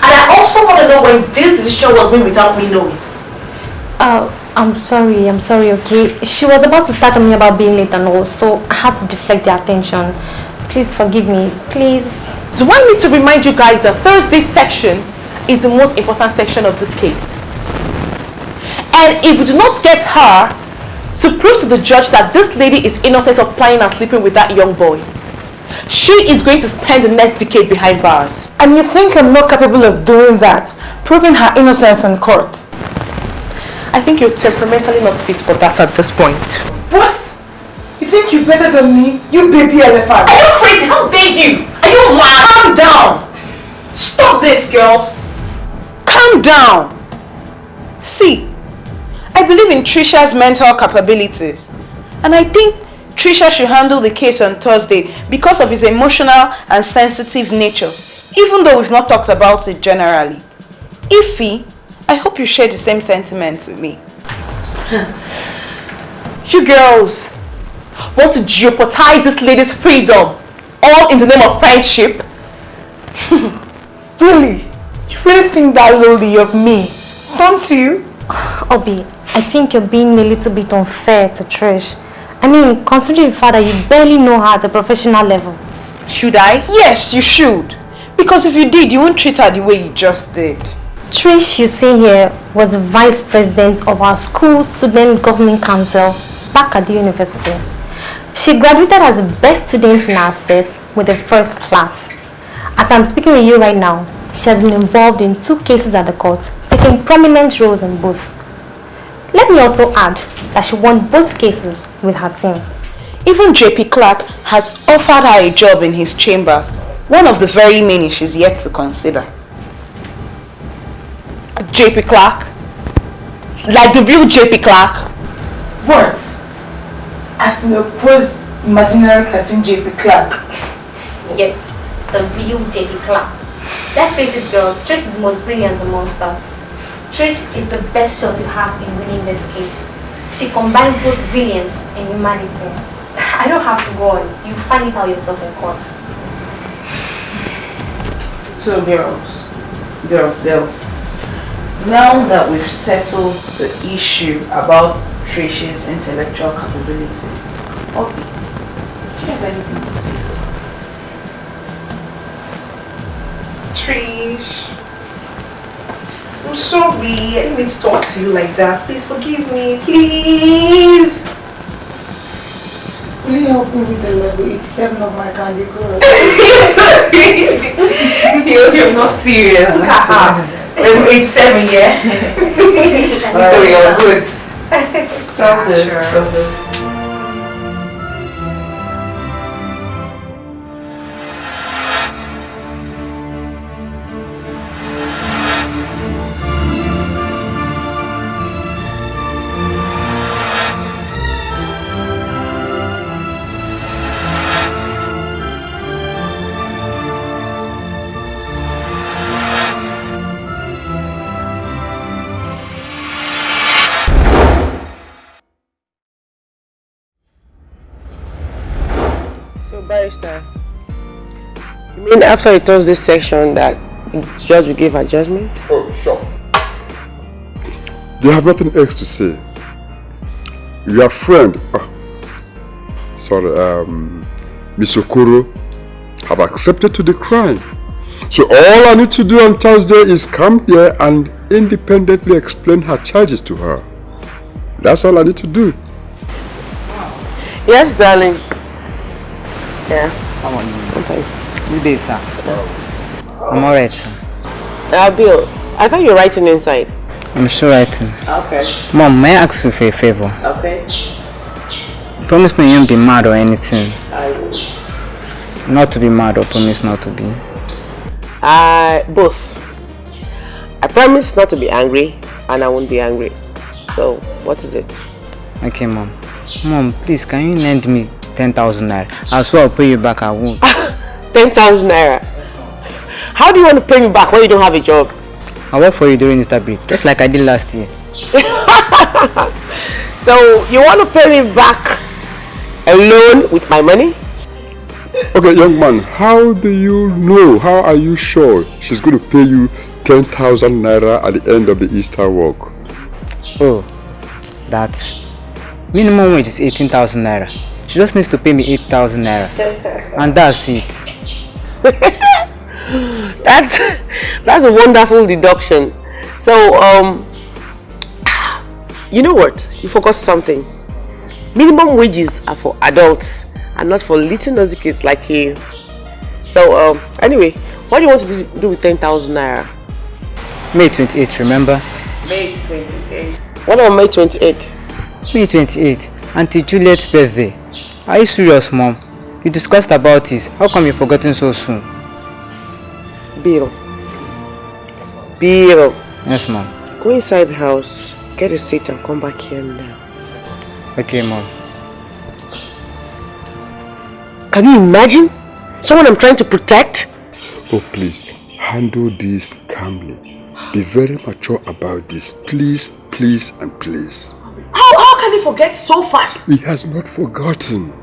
And I also want to know when this decision was made without me knowing. I'm sorry, okay? She was about to start on me about being late and all, so I had to deflect the attention. Please forgive me, please. Do I need to remind you guys that Thursday section is the most important section of this case? And if we do not get her to prove to the judge that this lady is innocent of planning and sleeping with that young boy, she is going to spend the next decade behind bars. And you think I'm not capable of doing that? Proving her innocence in court? I think you're temperamentally not fit for that at this point. What? You think you're better than me? You baby elephant. Are you crazy? How dare you? Are you mad? Calm down. Stop this, girls. Calm down. See, I believe in Trisha's mental capabilities. And I think Trisha should handle the case on Thursday because of his emotional and sensitive nature, even though we've not talked about it generally. Ify, I hope you share the same sentiments with me. You girls want to jeopardize this lady's freedom, all in the name of friendship? Really? You really think that lowly of me? Don't you? Obi, I think you're being a little bit unfair to Trish. I mean, considering the fact that you barely know her at a professional level. Should I? Yes, you should. Because if you did, you won't treat her the way you just did. Trish, you see here, was the vice president of our school student government council back at the university. She graduated as the best student in our set with the first class. As I'm speaking with you right now, she has been involved in 2 cases at the court, taking prominent roles in both. Let me also add that she won both cases with her team. Even JP Clark has offered her a job in his chambers, one of the very many she's yet to consider. JP Clark? Like the real JP Clark? What? As in opposed imaginary cartoon JP Clark? Yes, the real JP Clark. Let's face it, girls, Trish is the most brilliant amongst us. Trish is the best shot you have in winning this case. She combines both brilliance and humanity. I don't have to go on. You find it out yourself in court. So girls, now that we've settled the issue about Trish's intellectual capabilities, okay, do you have anything to say so? Trish, I'm sorry, I didn't mean to talk to you like that. Please forgive me, please. Will you help me with the level 87 of my Candy Crush? You're not serious. Look at her. Level 87, yeah? So you're good. Sure. Barrister, you mean after it does this section that the judge will give a judgment? Oh, sure. You have nothing else to say. Your friend, Miss Okoro, have accepted to the crime. So all I need to do on Thursday is come here and independently explain her charges to her. That's all I need to do. Yes, darling. Yeah. How are you? Okay. Good day, sir. I'm alright, sir. Bill, I thought you were writing inside. I'm still writing. Okay. Mom, may I ask you for a favor? Okay. Promise me you won't be mad or anything. I will. Not to be mad or promise not to be. Both. I promise not to be angry and I won't be angry. So, what is it? Okay, Mom. Mom, please, can you lend me 10,000 naira. I swear I'll pay you back, I won't. 10,000 naira. How do you want to pay me back when you don't have a job? I work for you during Easter break, just like I did last year. So you want to pay me back alone with my money? Okay, young man, how do you know? How are you sure she's going to pay you 10,000 naira at the end of the Easter walk? Oh, that minimum wage is 18,000 naira. She just needs to pay me 8,000 naira, and that's it. That's a wonderful deduction. So you know what? You forgot something. Minimum wages are for adults and not for little nosy kids like you. So anyway, what do you want to do with 10,000 naira? May 28th, remember? May 28th. What about May 28th? May 28th, Auntie Juliet's birthday. Are you serious, Mom? You discussed about it. How come you've forgotten so soon? Bill. Yes, Mom. Go inside the house, get a seat and come back here now. Okay, Mom. Can you imagine? Someone I'm trying to protect? Oh, please, handle this calmly. Be very mature about this. Please, please, and please. How can he forget so fast? He has not forgotten.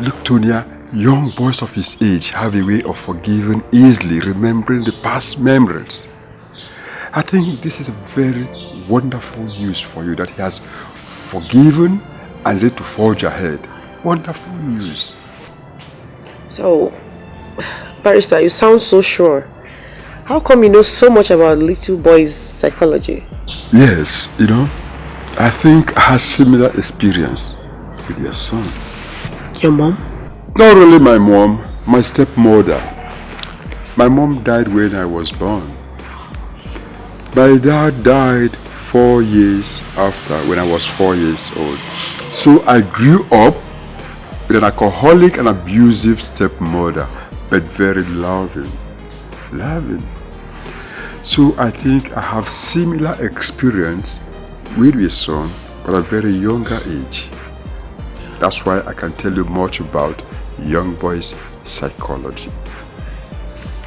Look, Tonya, young boys of his age have a way of forgiving easily, remembering the past memories. I think this is a very wonderful news for you that he has forgiven and is ready to forge ahead. Wonderful news. So, Barrister, you sound so sure. How come you know so much about little boys' psychology? Yes, you know, I think I had similar experience with your son. Your mom? Not only my mom, my stepmother. My mom died when I was born. My dad died 4 years after, when I was 4 years old. So I grew up with an alcoholic and abusive stepmother, but very loving. So I think I have similar experience with your son, but at a very younger age. That's why I can tell you much about young boys' psychology.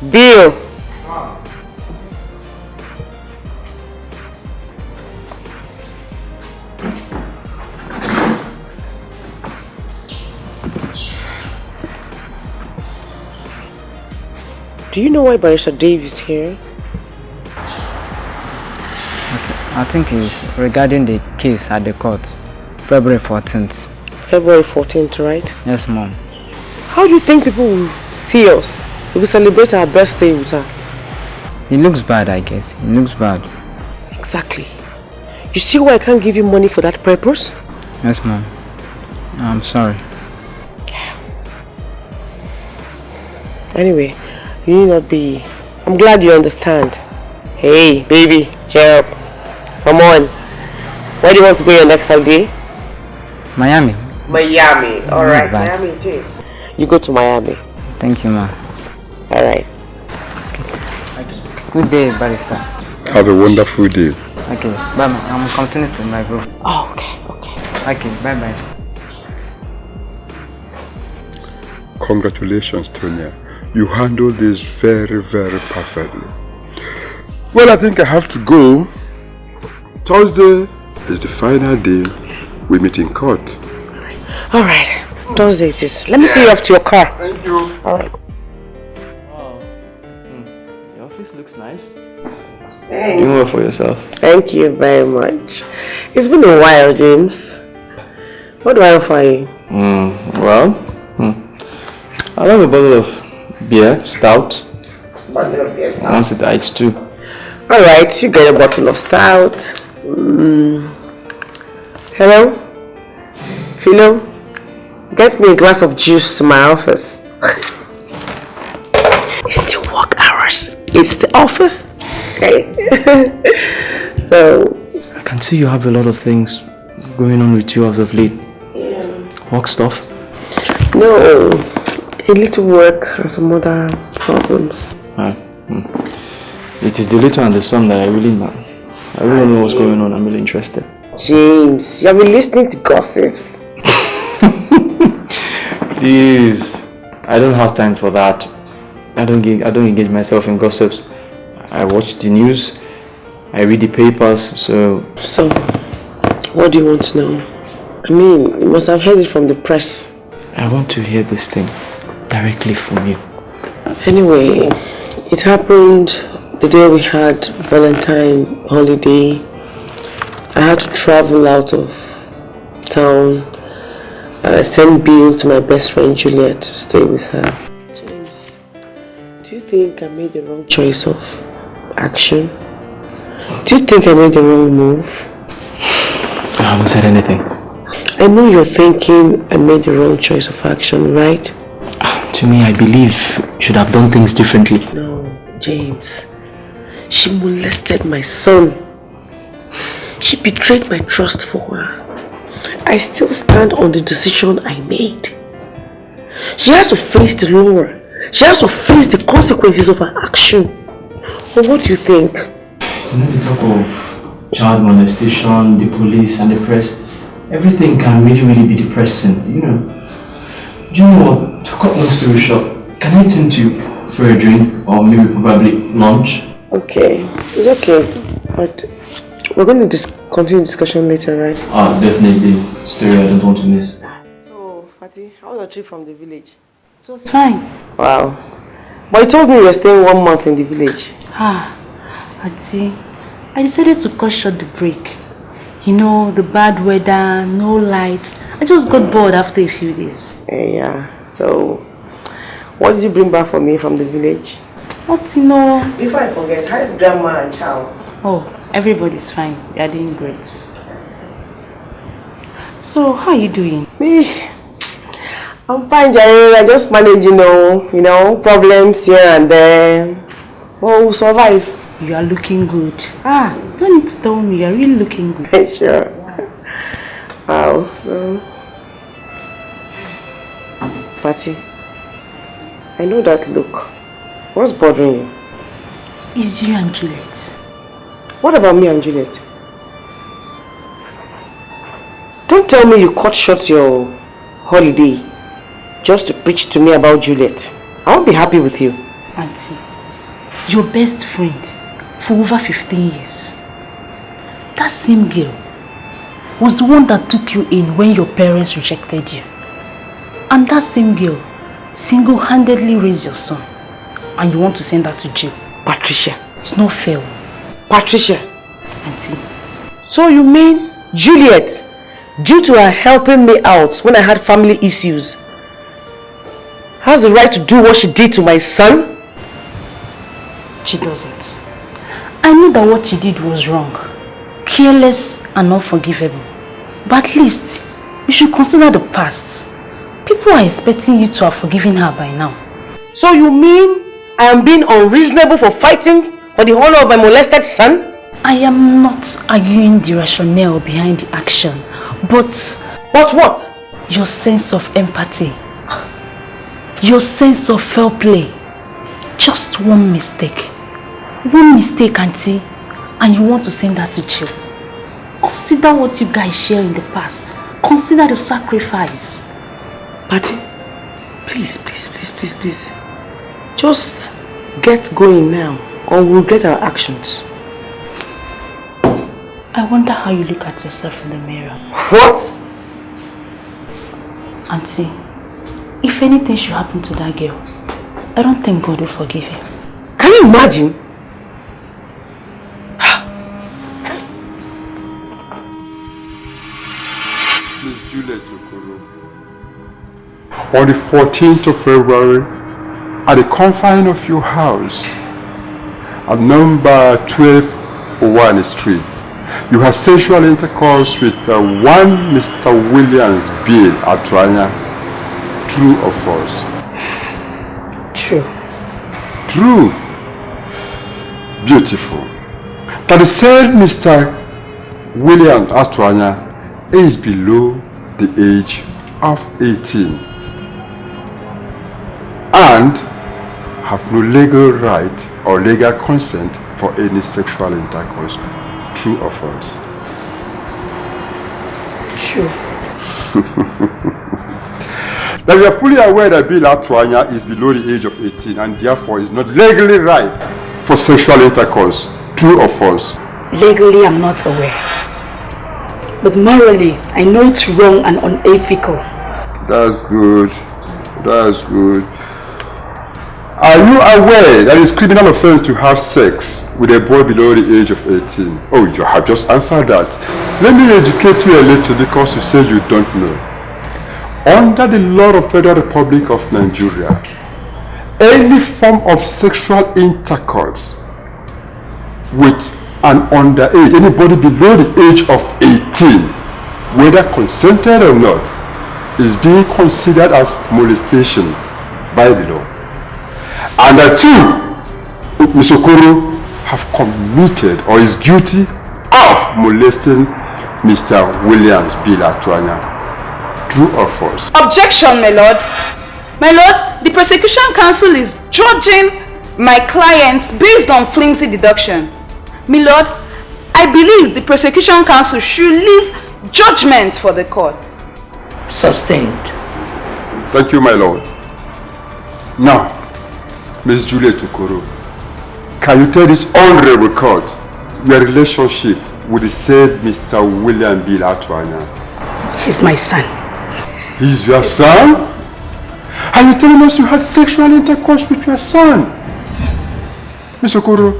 Bill! Do you know why Barrister Dave is here? I think it's regarding the case at the court, February 14th. February 14th, right? Yes, Mom. How do you think people will see us if we celebrate our birthday with her? It looks bad, I guess. It looks bad. Exactly. You see why I can't give you money for that purpose? Yes, Mom. I'm sorry. Anyway, you need not be... I'm glad you understand. Hey, baby, cheer up. Come on. Where do you want to go your next holiday? Miami. Miami. Alright, Miami it is. You go to Miami. Thank you, Ma. Alright. Good day, Barrister. Have a wonderful day. Okay, bye, Ma. I'm continuing to my room. Oh, okay. Okay, bye-bye. Congratulations, Tonya. You handled this very, very perfectly. Well, I think I have to go. Thursday is the final day we meet in court. Alright, Thursday it is. Let me see you off to your car. Thank you. Alright. Wow. Your office looks nice. Thanks. You know it for yourself. Thank you very much. It's been a while, James. What do I offer you? I love a bottle of beer, stout. Bottle of beer, stout. I want the ice too. Alright, you get a bottle of stout. Hello? Philo? Get me a glass of juice to my office. It's still work hours. It's the office. Okay. So I can see you have a lot of things going on with you as of late. Yeah. Work stuff? No. A little work and some other problems. It is the little and the some that I really know. I really don't know what's going on. I'm really interested. James, you have been listening to gossips. Please, I don't have time for that. I don't engage myself in gossips. I watch the news, I read the papers, so... So, what do you want to know? I mean, you must have heard it from the press. I want to hear this thing directly from you. Anyway, it happened the day we had Valentine holiday. I had to travel out of town. I sent Bill to my best friend Juliet to stay with her. James, do you think I made the wrong choice of action? Do you think I made the wrong move? I haven't said anything. I know you're thinking I made the wrong choice of action, right? To me, I believe you should have done things differently. No, James. She molested my son. She betrayed my trust for her. I still stand on the decision I made. She has to face the law. She has to face the consequences of her action. But what do you think? You know, the talk of child molestation, the police and the press, everything can really be depressing, you know. Do you know what? To cut long story short, can I tempt you for a drink or maybe probably lunch? Okay, it's okay. But we're going to continue discussion later, right? Definitely. Story I don't want to miss. So, Fati, how was your trip from the village? It was fine. Wow. But you told me you were staying 1 month in the village. Auntie, I decided to cut short the break. You know, the bad weather, no lights. I just got bored after a few days. Yeah. So, what did you bring back for me from the village? What, you know? Before I forget, how is Grandma and Charles? Oh, everybody's fine. They are doing great. So, how are you doing? Me? I'm fine, Jerry. I just manage, you know, problems here and there. Oh, we'll survive. You are looking good. Don't need to tell me. You are really looking good. Sure. Wow. Patty, I know that look. What's bothering you? It's you and Juliet. What about me and Juliet? Don't tell me you cut short your holiday just to preach to me about Juliet. I won't be happy with you. Auntie, your best friend for over 15 years. That same girl was the one that took you in when your parents rejected you. And that same girl single-handedly raised your son. And you want to send her to jail. Patricia. It's not fair. Patricia. Auntie. So you mean Juliet, due to her helping me out when I had family issues, has the right to do what she did to my son? She doesn't. I know that what she did was wrong, careless and unforgivable. But at least, you should consider the past. People are expecting you to have forgiven her by now. So you mean I am being unreasonable for fighting for the honor of my molested son? I am not arguing the rationale behind the action, but... But what? Your sense of empathy. Your sense of fair play. Just one mistake. One mistake, Auntie, and you want to send her to jail. Consider what you guys shared in the past. Consider the sacrifice. Patty, please. Just get going now, or we'll regret our actions. I wonder how you look at yourself in the mirror. What? Auntie, if anything should happen to that girl, I don't think God will forgive you. Can you imagine? Miss Juliet Okoro, on the 14th of February, at the confine of your house, at number 1201 Street, you had sexual intercourse with one Mr. Williams Bill Atuanya. True or false? True. True. Beautiful. That the said Mr. William Atuanya is below the age of 18 and have no legal right or legal consent for any sexual intercourse. True or false? True. that we are fully aware that Bill Atuanya is below the age of 18 and therefore is not legally ripe for sexual intercourse. True or false? Legally, I'm not aware. But morally, I know it's wrong and unethical. That's good. That's good. Are you aware that it's criminal offense to have sex with a boy below the age of 18? Oh, you have just answered that. Let me educate you a little because you said you don't know. Under the law of Federal Republic of Nigeria, any form of sexual intercourse with an underage, anybody below the age of 18, whether consented or not, is being considered as molestation by the law. And that too, Ms. Okoro have committed or is guilty of molesting Mr. Williams Bill Atuanya. True or false? Objection, my lord. My lord, the prosecution counsel is judging my clients based on flimsy deduction. My lord, I believe the prosecution counsel should leave judgment for the court. Sustained. Thank you, my lord. Now, Ms. Juliet Okoro, can you tell this honorable court your relationship with the said Mr. William Bill Atuanya? He's my son. He's your son? Are you telling us you had sexual intercourse with your son? Ms. Okoro?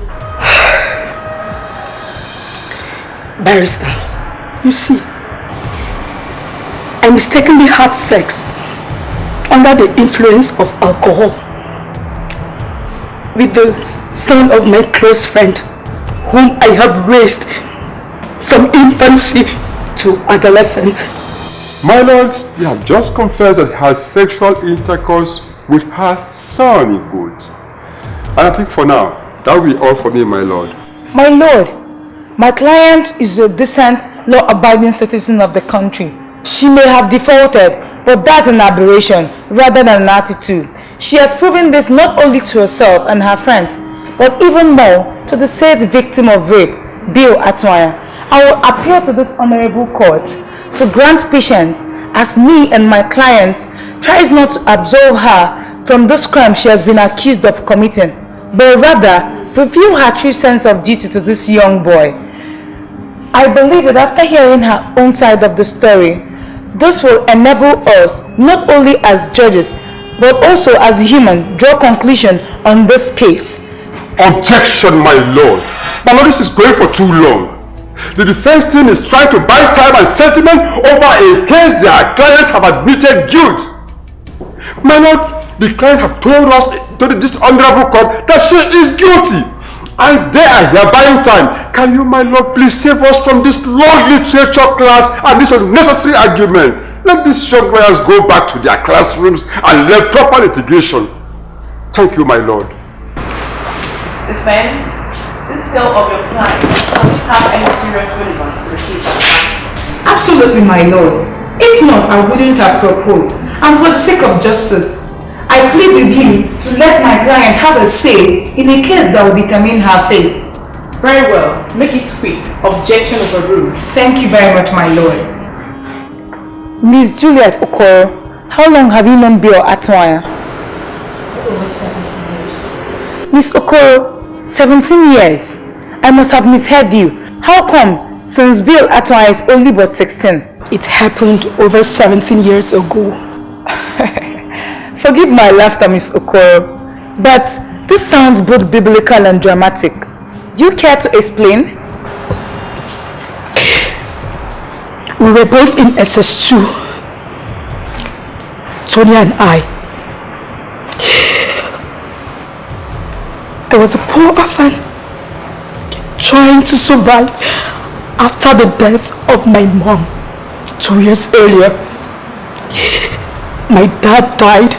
Barrister, you see, I mistakenly had sex under the influence of alcohol with the son of my close friend, whom I have raised from infancy to adolescence. My lord, you have just confessed that he has sexual intercourse with her son in good. And I think for now, that will be all for me, my lord. My lord, my client is a decent, law-abiding citizen of the country. She may have defaulted, but that's an aberration rather than an attitude. She has proven this not only to herself and her friends, but even more to the said victim of rape, Bill Atuanya. I will appeal to this honorable court to grant patience as me and my client tries not to absolve her from this crime she has been accused of committing, but rather reveal her true sense of duty to this young boy. I believe that after hearing her own side of the story, this will enable us, not only as judges, but also as human, draw conclusion on this case. Objection, my lord. My lord, this is going for too long. The defense team is trying to buy time and sentiment over a case their clients have admitted guilt. My lord, the client have told us, to this honorable court, that she is guilty. And they are here buying time. Can you, my lord, please save us from this long literature class and this unnecessary argument? Let these young lawyers go back to their classrooms and learn proper litigation. Thank you, my lord. Defense, this tale of your client doesn't have any serious relevance to the case. Absolutely, my lord. If not, I wouldn't have proposed. And for the sake of justice, I plead with you to let my client have a say in a case that will determine her fate. Very well. Make it quick. Objection overruled. Thank you very much, my lord. Miss Juliet Okoro, how long have you known Bill Atuanya? Over 17 years. Miss Okoro, 17 years. I must have misheard you. How come, since Bill Atuanya is only but 16? It happened over 17 years ago. Forgive my laughter, Miss Okoro, but this sounds both biblical and dramatic. Do you care to explain? We were both in SS2, Tony and I. I was a poor orphan trying to survive after the death of my mom 2 years earlier. My dad died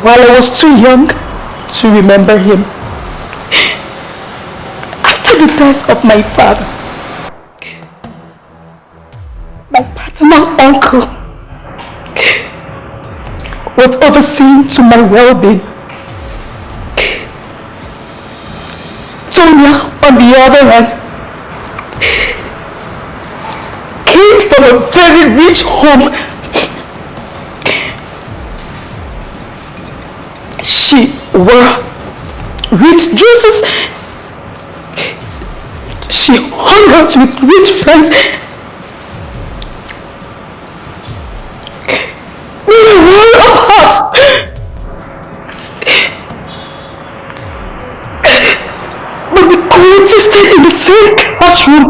while I was too young to remember him. After the death of my father, my paternal uncle was overseeing to my well-being. Tonya, on the other hand, came from a very rich home she wore rich dresses. She hung out with rich friends. We were well apart. But we coexisted in the same classroom.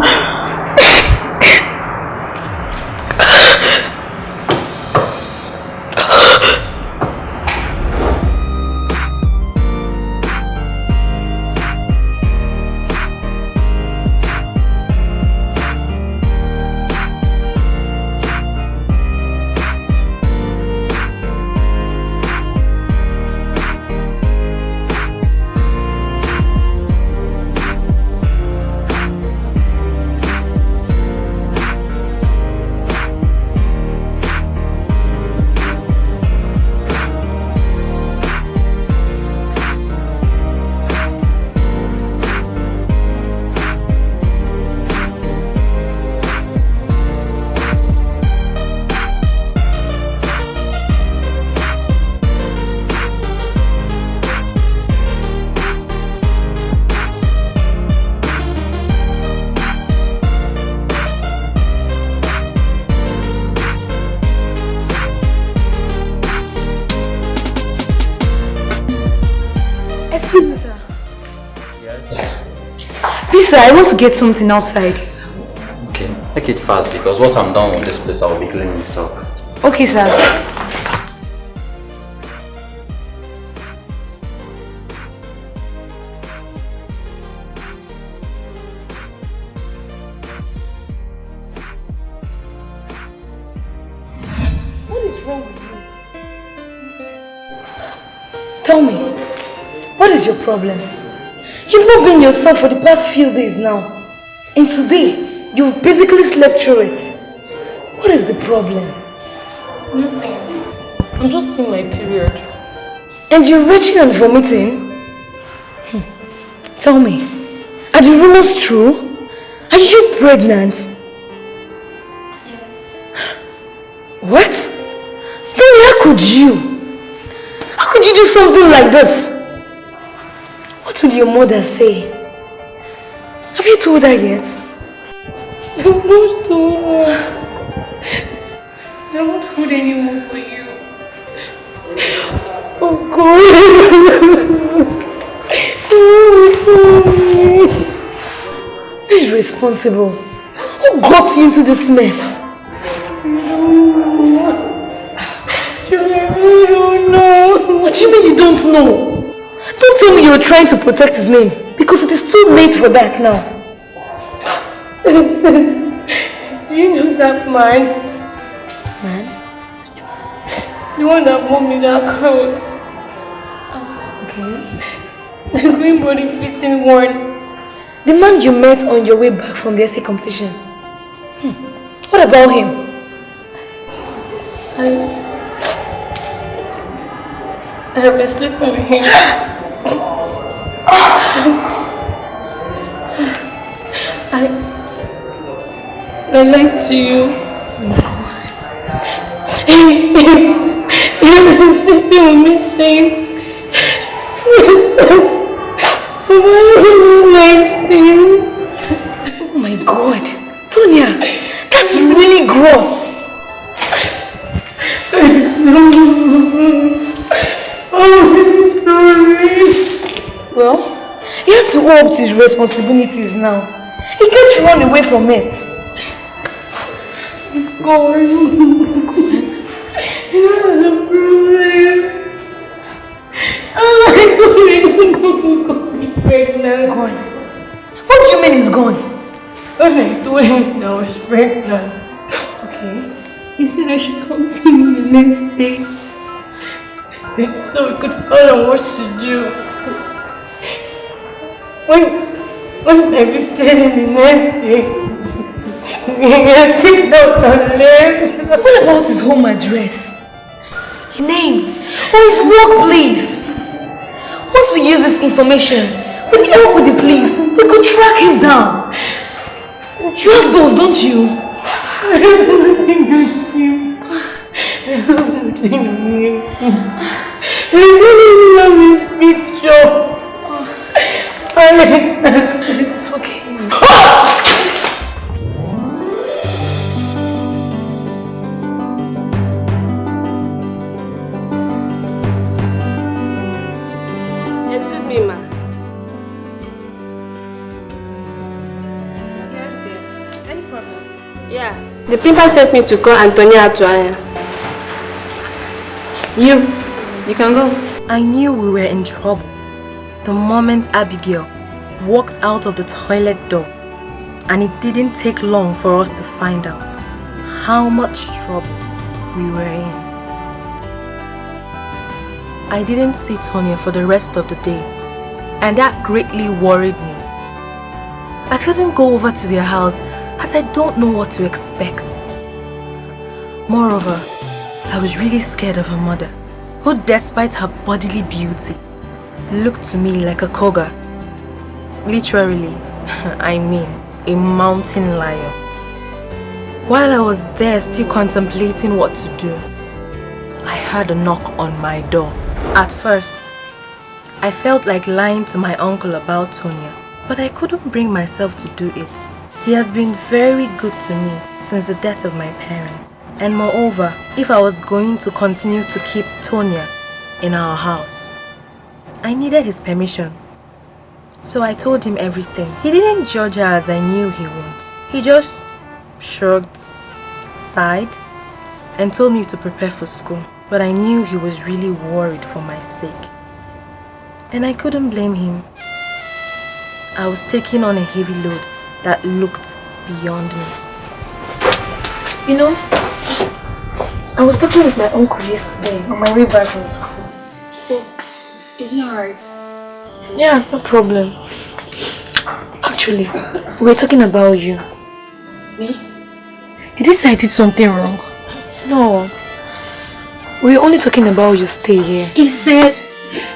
I want to get something outside. Okay, make it fast because once I'm done with this place, I will be cleaning stuff. Okay, sir. What is wrong with you? Tell me, what is your problem? You've not been yourself for the past few days now. And today, you've basically slept through it. What is the problem? Nothing. I'm just seeing my period. And you're retching and vomiting? Tell me, are the rumors true? Are you pregnant? Yes. What? Tell me, how could you? How could you do something like this? What will your mother say? Have you told her yet? I've not told her. I won't hold anymore for you. Oh God! Who is responsible? Who got you into this mess? I really don't know. What do you mean you don't know? Don't tell me you were trying to protect his name, because it is too late for that now. Do you know that man? Man? The one that bought me that clothes. Okay. The green body fitting one. The man you met on your way back from the essay competition. What about him? I have been sleeping with him. I lied to you. You have been sleeping with me since. Oh my God, Tonya, that's really gross. I'm sorry. Well, he has to own up to his responsibilities now. He can't run away from it. It's gone. That's the problem. Oh my God, I'm pregnant. Gone. What do you mean it's gone? When I told him that I was pregnant, okay, he said I should come see me the next day, so we could plan on what to do. When I visited him the next day, he checked out on left. What about his home address? His name? Or his workplace? Once we use this information, with the help of the police, we could track him down. You have those, don't you? I have nothing on him. I have nothing on him. I really love this picture. It's okay. Excuse me, ma. Yes, dear. Any problem? Yeah. The printer sent me to call Antonia to Aya. You can go. I knew we were in trouble the moment Abigail walked out of the toilet door, and it didn't take long for us to find out how much trouble we were in. I didn't see Tonya for the rest of the day, and that greatly worried me. I couldn't go over to their house as I don't know what to expect. Moreover, I was really scared of her mother, who despite her bodily beauty, looked to me like a cougar. Literally, I mean, a mountain lion. While I was there still contemplating what to do, I heard a knock on my door. At first, I felt like lying to my uncle about Tonya, but I couldn't bring myself to do it. He has been very good to me since the death of my parents. And moreover, if I was going to continue to keep Tonya in our house, I needed his permission. So I told him everything. He didn't judge her as I knew he would. He just shrugged, sighed, and told me to prepare for school. But I knew he was really worried for my sake. And I couldn't blame him. I was taking on a heavy load that looked beyond me. You know, I was talking with my uncle yesterday on my way back from school. Is it alright? Yeah, no problem. Actually, we were talking about you. Me? Did he say I did something wrong? No. We were only talking about your stay here. He said,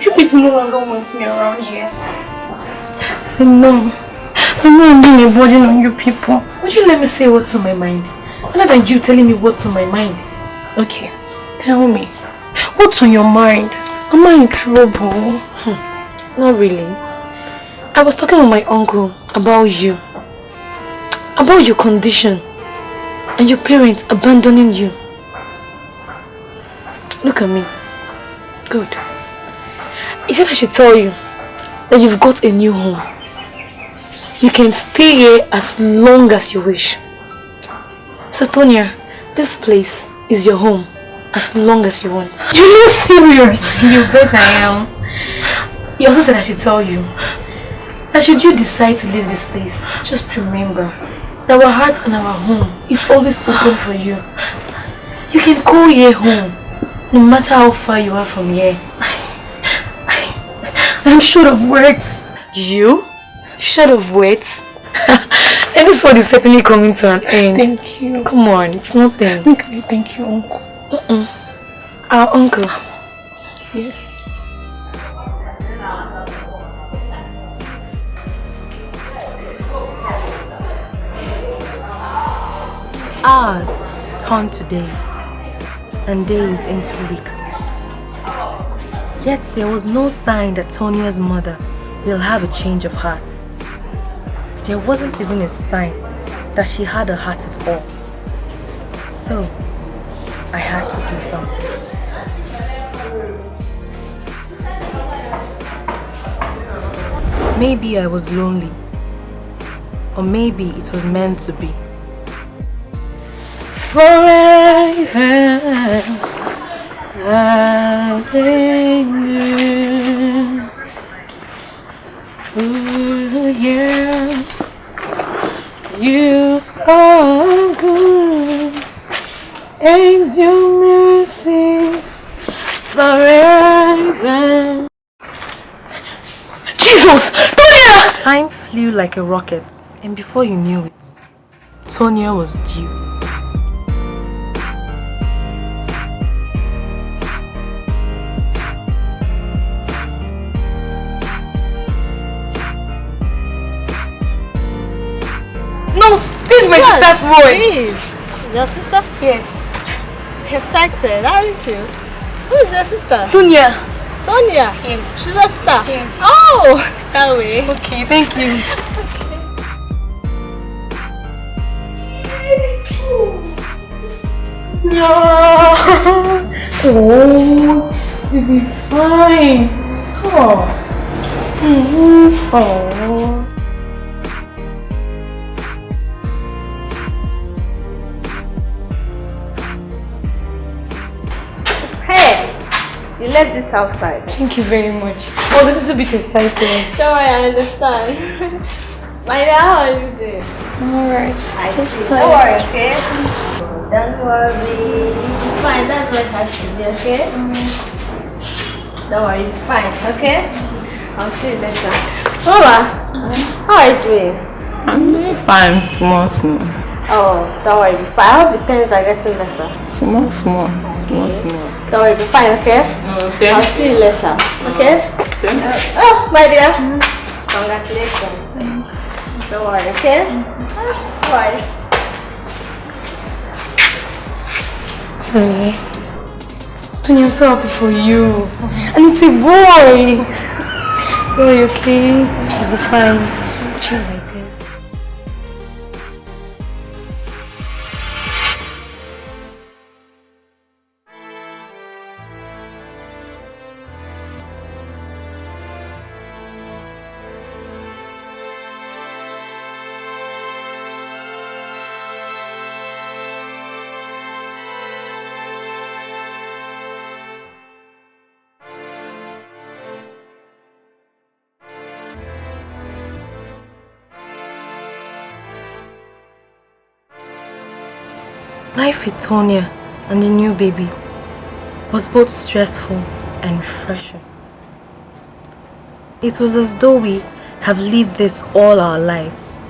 you people no longer want me around here. No. I'm being a burden on you people. Would you let me say what's on my mind? Other than you telling me what's on my mind. Okay, tell me. What's on your mind? Am I in trouble? Not really. I was talking with my uncle about you. About your condition. And your parents abandoning you. Look at me. Good. He said I should tell you that you've got a new home. You can stay here as long as you wish. So Tonya, this place is your home as long as you want. You're not serious. You bet I am. He also said I should tell you that should you decide to leave this place, just remember that our heart and our home is always open for you. You can call here home, no matter how far you are from here. I'm short of words. You? Short of words? And this one is certainly coming to an end. Thank you. Come on, it's nothing. Okay, thank you, Uncle. Our uncle. Yes. Hours turned to days, and days into weeks. Yet there was no sign that Tonya's mother will have a change of heart. There wasn't even a sign that she had a heart at all. So, I had to do something. Maybe I was lonely, or maybe it was meant to be. Forever, I thank you. Ooh, yeah, you are good, and your mercies forever. Jesus! Tonya! Time flew like a rocket, and before you knew it, Tonya was due. No, this is my sister's voice. Please. Your sister? Yes. Excited, aren't you? Who is your sister? Tonya. Tonya? Yes. She's a star? Yes. Oh, that way. Okay, thank you. No! Oh, this baby's fine. Oh. Oh. Hey! You left this outside. Thank you very much. I was a little bit excited. Don't worry, I understand. My dear, how are you doing? I'm alright. I see. Don't worry, okay? Don't worry. You're fine, that's what it has to be, okay? Don't worry, you're fine, okay? I'll see you later. Mama, how are you doing? I'm doing fine, small. Oh, don't worry, you're fine. I hope the things are getting better. Small. Don't worry, you're fine, okay? Okay. I'll see you later, okay? Oh, my dear. Congratulations. Thanks. Don't worry, okay? Don't worry. Sorry. Tony, I'm so happy for you. And it's a boy. Sorry, okay? You'll be fine. Chill like this. Life with Tonya and the new baby was both stressful and refreshing. It was as though we have lived this all our lives.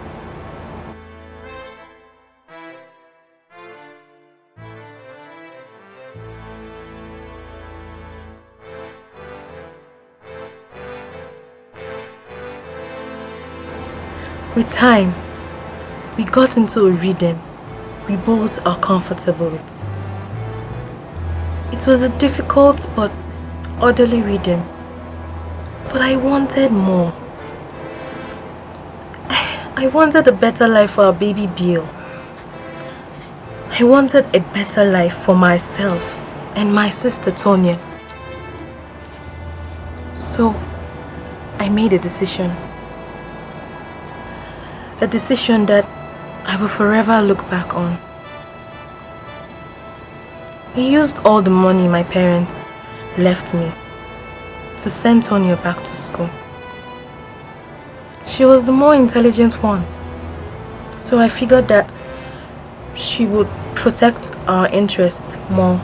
With time, we got into a rhythm we both are comfortable with. It was a difficult but orderly rhythm, but I wanted more. I wanted a better life for our baby Bill. I wanted a better life for myself and my sister Tonya. So I made a decision. A decision that I will forever look back on. I used all the money my parents left me to send Tonya back to school. She was the more intelligent one, so I figured that she would protect our interests more.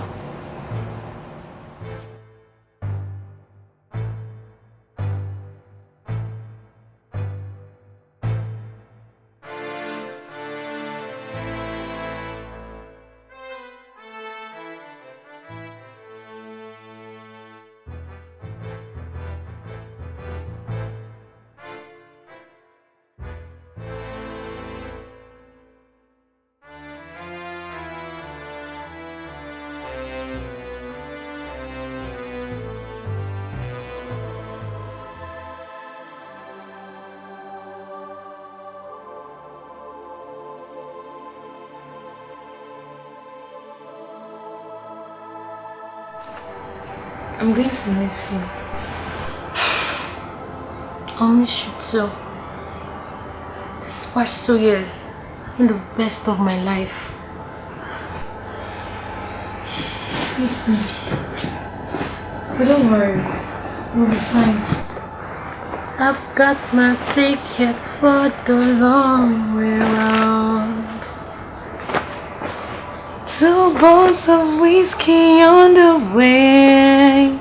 I'm going to miss you. I'll miss you too. This past 2 years has been the best of my life. Me too. But don't worry, we'll be fine. I've got my ticket for the long way round. 2 bottles of whiskey on the way.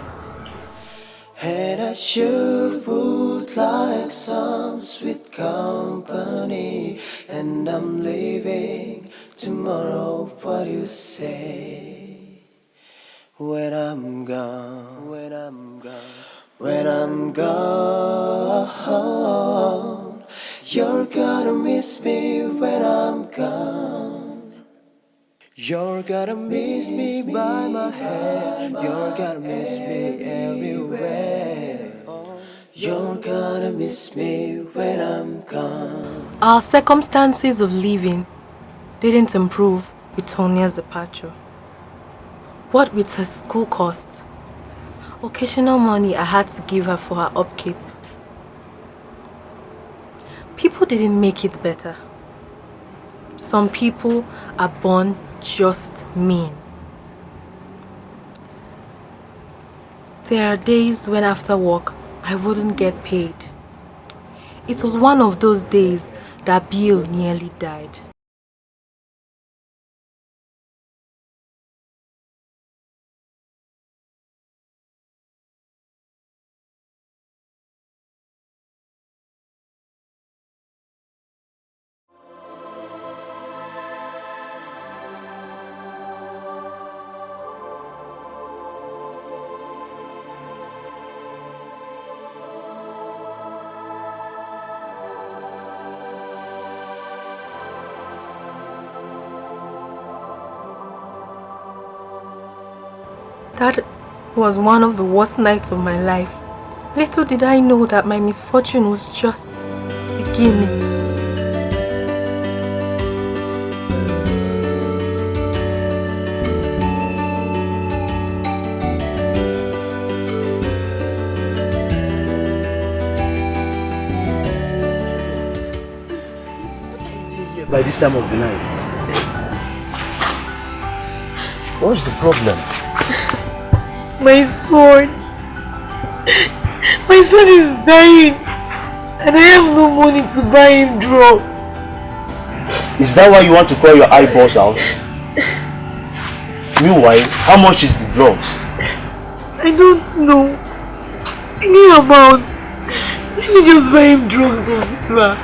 And I sure would like some sweet company. And I'm leaving tomorrow, what do you say? When I'm gone, when I'm gone, when I'm gone, you're gonna miss me when I'm gone. You're gonna miss me by my head. You're gonna miss me everywhere. You're gonna miss me when I'm gone. Our circumstances of living didn't improve with Tonia's departure. What with her school cost, occasional money I had to give her for her upkeep. People didn't make it better. Some people are born just mean. There are days when after work I wouldn't get paid. It was one of those days that Bill nearly died. That was one of the worst nights of my life. Little did I know that my misfortune was just beginning. By this time of the night, what's the problem? My son is dying and I have no money to buy him drugs. Is that why you want to call your eyeballs out? Meanwhile, how much is the drugs? I don't know. Any amount. Let me just buy him drugs on the plan.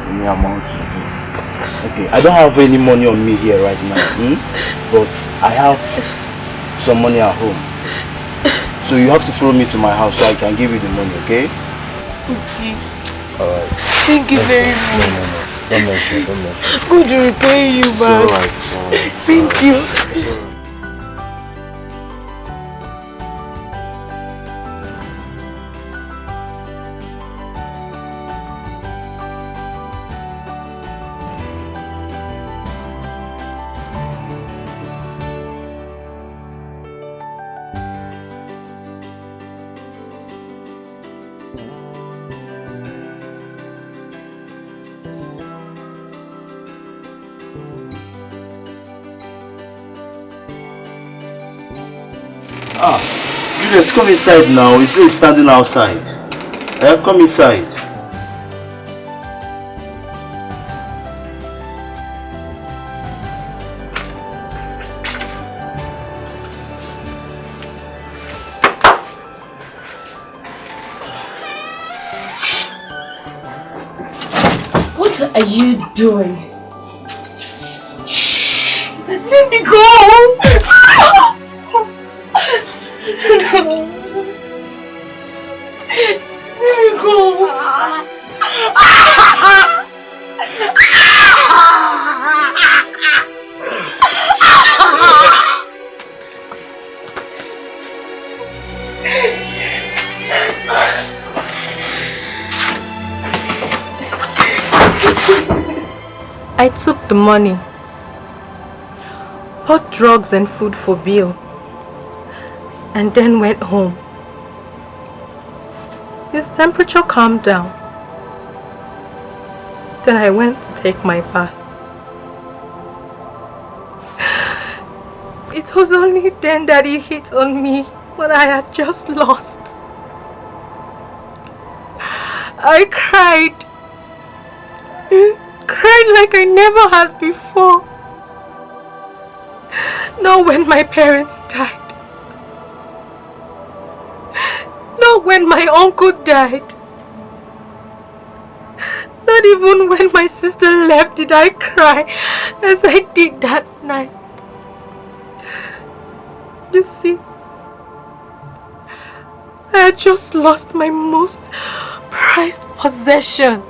Any amount to do. Okay, I don't have any money on me here right now, but I have some money at home. So you have to follow me to my house so I can give you the money, okay? Okay. Alright. Thank you very much. No. Don't mention. Good to repay you back. Alright. Thank you. Juliet, come inside now. It's late standing outside. Come inside. What are you doing? Let me go! Let me go! I took the money, bought drugs and food for Bill, and then went home. His temperature calmed down. Then I went to take my bath. It was only then that he hit on me what I had just lost. I cried like I never had before. Not when my parents died. Not when my uncle died. Not even when my sister left did I cry as I did that night. You see, I had just lost my most prized possession.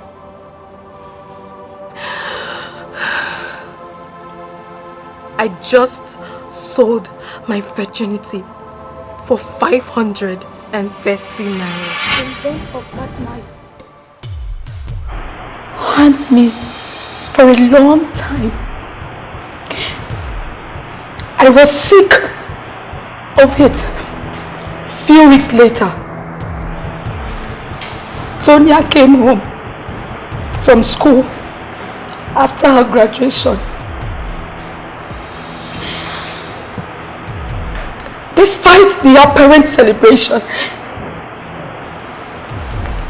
I just sold my virginity for 530 naira. The events of that night haunt me for a long time. I was sick of it. Few weeks later, Tonya came home from school after her graduation. Despite the apparent celebration,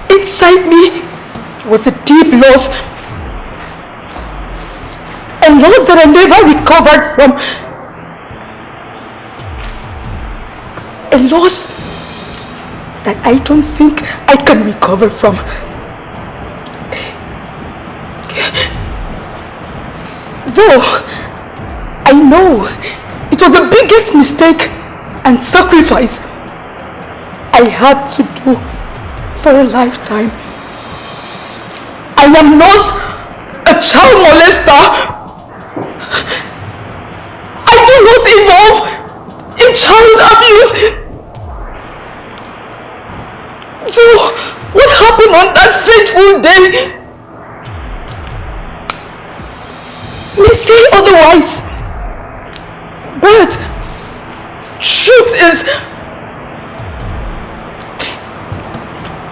inside me was a deep loss, a loss that I never recovered from, a loss that I don't think I can recover from. Though I know it was the biggest mistake and sacrifice I had to do for a lifetime. I am not a child molester. I do not involve in child abuse. So what happened on that fateful day may say otherwise, but truth is,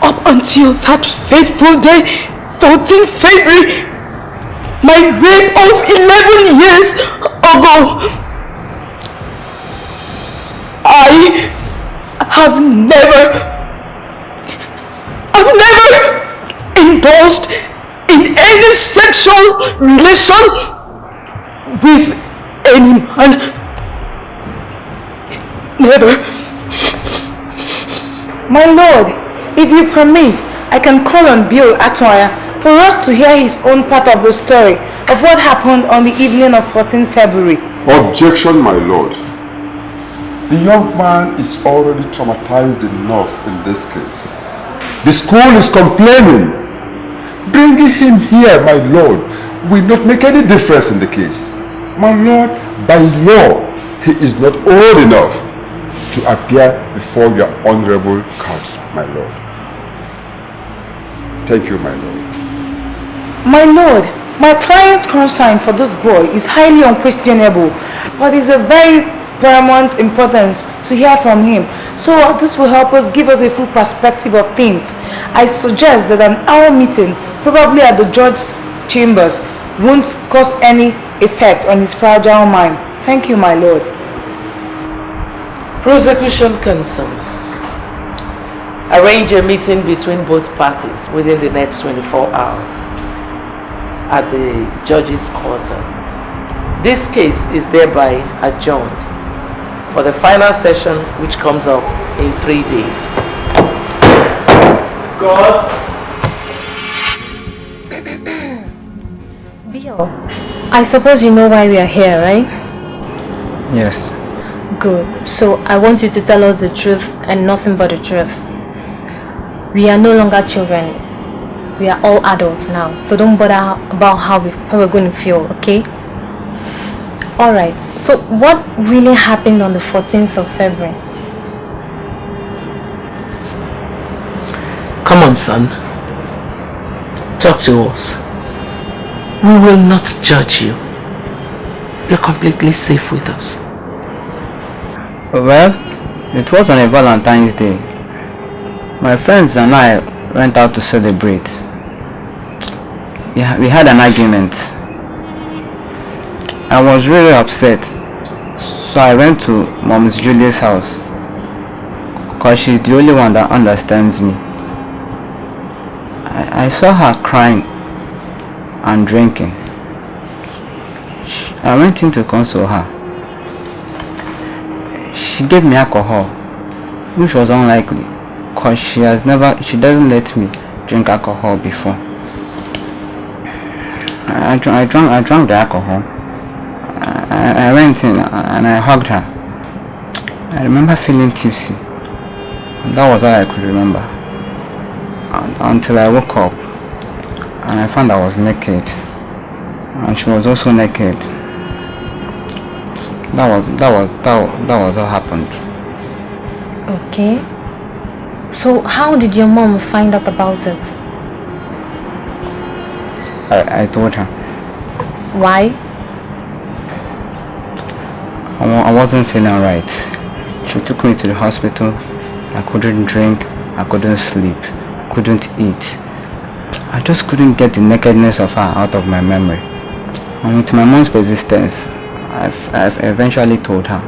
up until that fateful day, 14th February, my rape of 11 years ago, I have never indulged in any sexual relation with any man. Never. My lord, if you permit, I can call on Bill Atoya for us to hear his own part of the story of what happened on the evening of 14th February. Objection, my lord. The young man is already traumatized enough in this case. The school is complaining. Bringing him here, my lord, will not make any difference in the case. My lord, by law, he is not old enough to appear before your honorable courts, my lord. Thank you, my lord. My lord, my client's concern for this boy is highly unquestionable, but it's a very paramount importance to hear from him. So this will help us give us a full perspective of things. I suggest that an hour meeting, probably at the judge's chambers, won't cause any effect on his fragile mind. Thank you, my lord. Prosecution counsel. Arrange a meeting between both parties within the next 24 hours at the judge's quarter. This case is thereby adjourned for the final session, which comes up in 3 days. God. Bill, I suppose you know why we are here, right? Yes. Good. So I want you to tell us the truth and nothing but the truth. We are no longer children. We are all adults now. So don't bother about how we're going to feel, okay? Alright. So what really happened on the 14th of February? Come on, son. Talk to us. We will not judge you. You're completely safe with us. Well, it was on a Valentine's Day. My friends and I went out to celebrate. We had an argument. I was really upset, so I went to Mom's Julia's house, because she's the only one that understands me. I saw her crying and drinking. I went in to console her. She gave me alcohol, which was unlikely, because she doesn't let me drink alcohol before. I drank the alcohol. I went in and I hugged her. I remember feeling tipsy. That was all I could remember. Until I woke up and I found I was naked. And she was also naked. That was what happened. Okay. So how did your mom find out about it? I told her. Why? I wasn't feeling right. She took me to the hospital. I couldn't drink, I couldn't sleep, couldn't eat. I just couldn't get the nakedness of her out of my memory. And with my mom's persistence, I've eventually told her.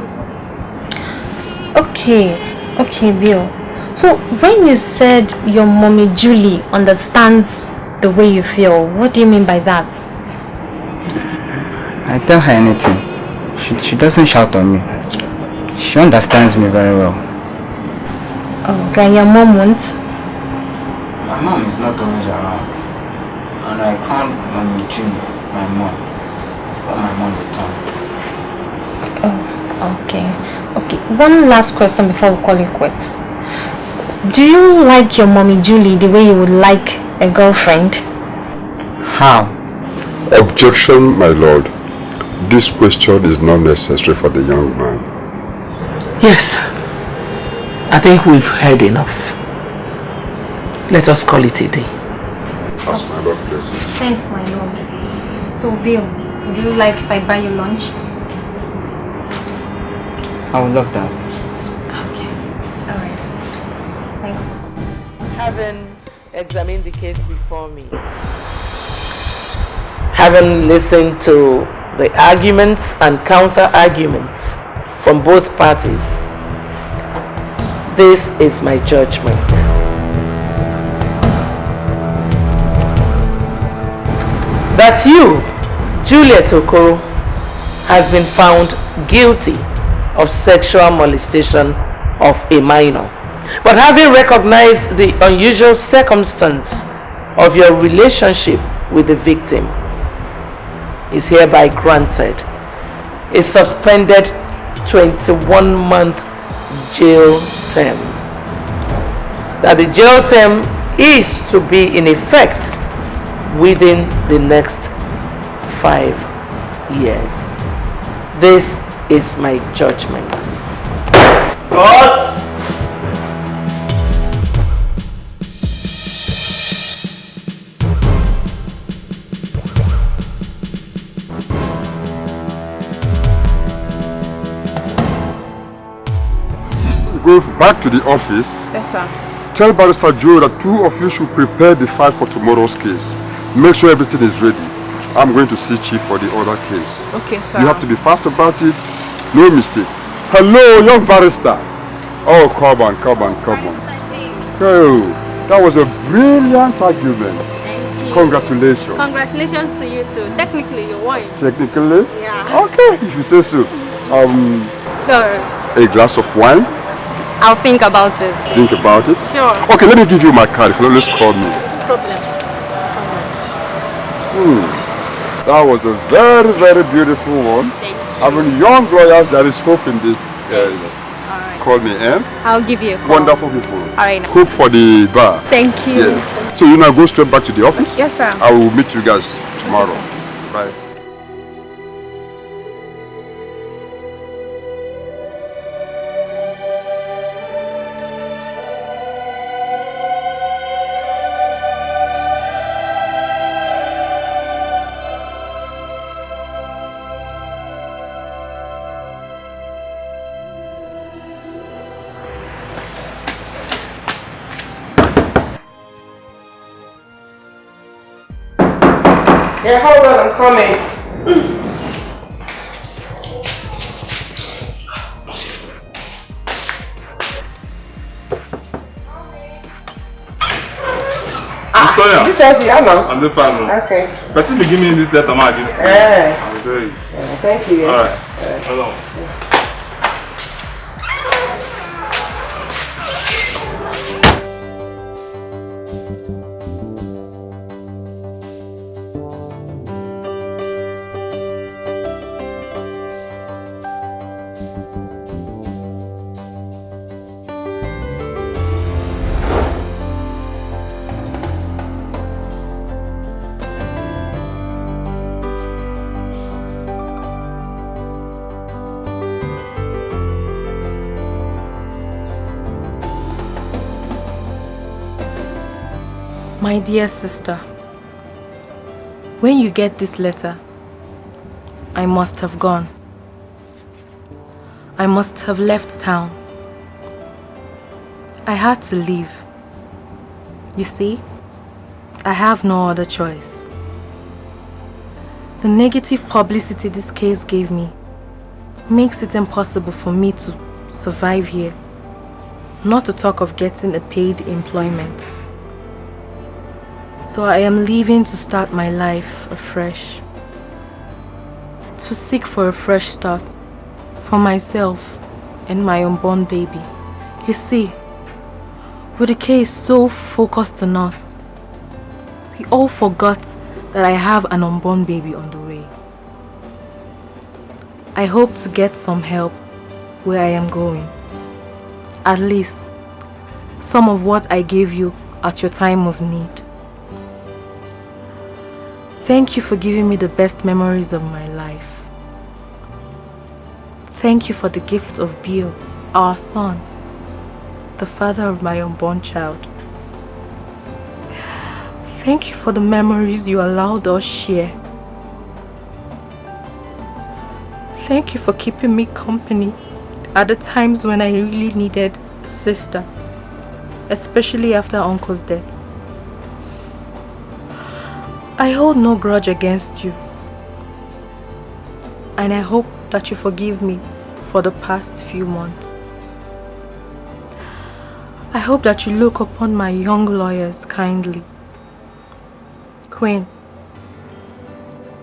Okay, Bill. So when you said your mommy Julie understands the way you feel, what do you mean by that? I tell her anything. She doesn't shout on me. She understands me very well. Oh, then your mom won't? My mom is not always around. And I count on Julie, my mom, for my mom return. Oh, okay. One last question before we call it quits. Do you like your mommy Julie the way you would like a girlfriend? How? Objection, my lord. This question is not necessary for the young man. Yes. I think we've heard enough. Let us call it a day. As my lord pleases. Thanks, my lord. So, Bill, would you like if I buy you lunch? I would love that. Okay. Alright. Thanks. Having examined the case before me, having listened to the arguments and counter-arguments from both parties, this is my judgment. That you, Juliet Okoro, has been found guilty of sexual molestation of a minor. But having recognized the unusual circumstance of your relationship with the victim, is hereby granted a suspended 21-month jail term. That the jail term is to be in effect within the next 5 years. This is my judgment. God! Go back to the office. Yes, sir. Tell Barrister Joe that 2 of you should prepare the file for tomorrow's case. Make sure everything is ready. I'm going to see Chief for the other case. Okay, sir. You have to be fast about it. No mistake. Hello, young barrister. Oh, come on. Oh, that was a brilliant argument. Thank you. Congratulations. Congratulations to you too. Technically, you won. Technically? Yeah. Okay, if you say so. Sure. A glass of wine? I'll think about it. Think about it? Sure. Okay, let me give you my card. You can always call me. No problem. That was a very, very beautiful one. Thank you. I mean, young lawyers, there is hope in this area. Alright. Call me, I'll give you a call. Wonderful people. Alright. Hope for the bar. Thank you. Yes. So you now go straight back to the office? Yes, sir. I will meet you guys tomorrow. Bye. Yeah, hold on, I'm coming. This is here now. I'm the fan. Okay. Person be give me this letter, man. Yeah. I'm very. Thank you. All right. Hold on. My dear sister, when you get this letter, I must have gone. I must have left town. I had to leave. You see, I have no other choice. The negative publicity this case gave me makes it impossible for me to survive here, not to talk of getting a paid employment. So I am leaving to start my life afresh, to seek for a fresh start for myself and my unborn baby. You see, with the case so focused on us, we all forgot that I have an unborn baby on the way. I hope to get some help where I am going. At least some of what I gave you at your time of need. Thank you for giving me the best memories of my life. Thank you for the gift of Bill, our son, the father of my unborn child. Thank you for the memories you allowed us share. Thank you for keeping me company at the times when I really needed a sister, especially after Uncle's death. I hold no grudge against you, and I hope that you forgive me for the past few months. I hope that you look upon my young lawyers kindly. Queen,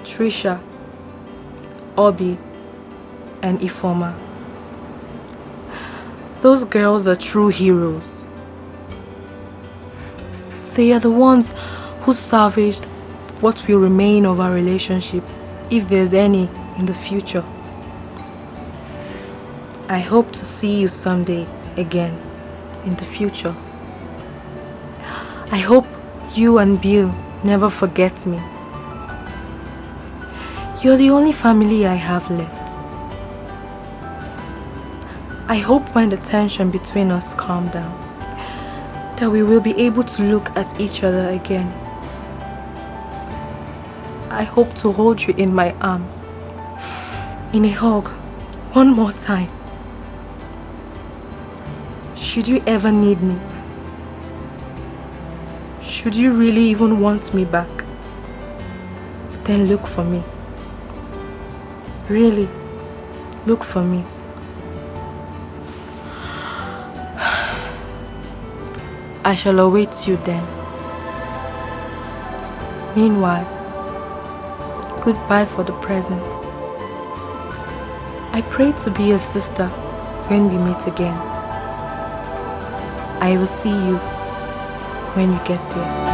Trisha, Obi, and Ifoma. Those girls are true heroes. They are the ones who salvaged what will remain of our relationship, if there's any in the future. I hope to see you someday again in the future. I hope you and Bill never forget me. You're the only family I have left. I hope when the tension between us calms down, that we will be able to look at each other again. I hope to hold you in my arms, in a hug, one more time. Should you ever need me, should you really even want me back, then look for me. Really, look for me. I shall await you then. Meanwhile, goodbye for the present. I pray to be your sister when we meet again. I will see you when you get there.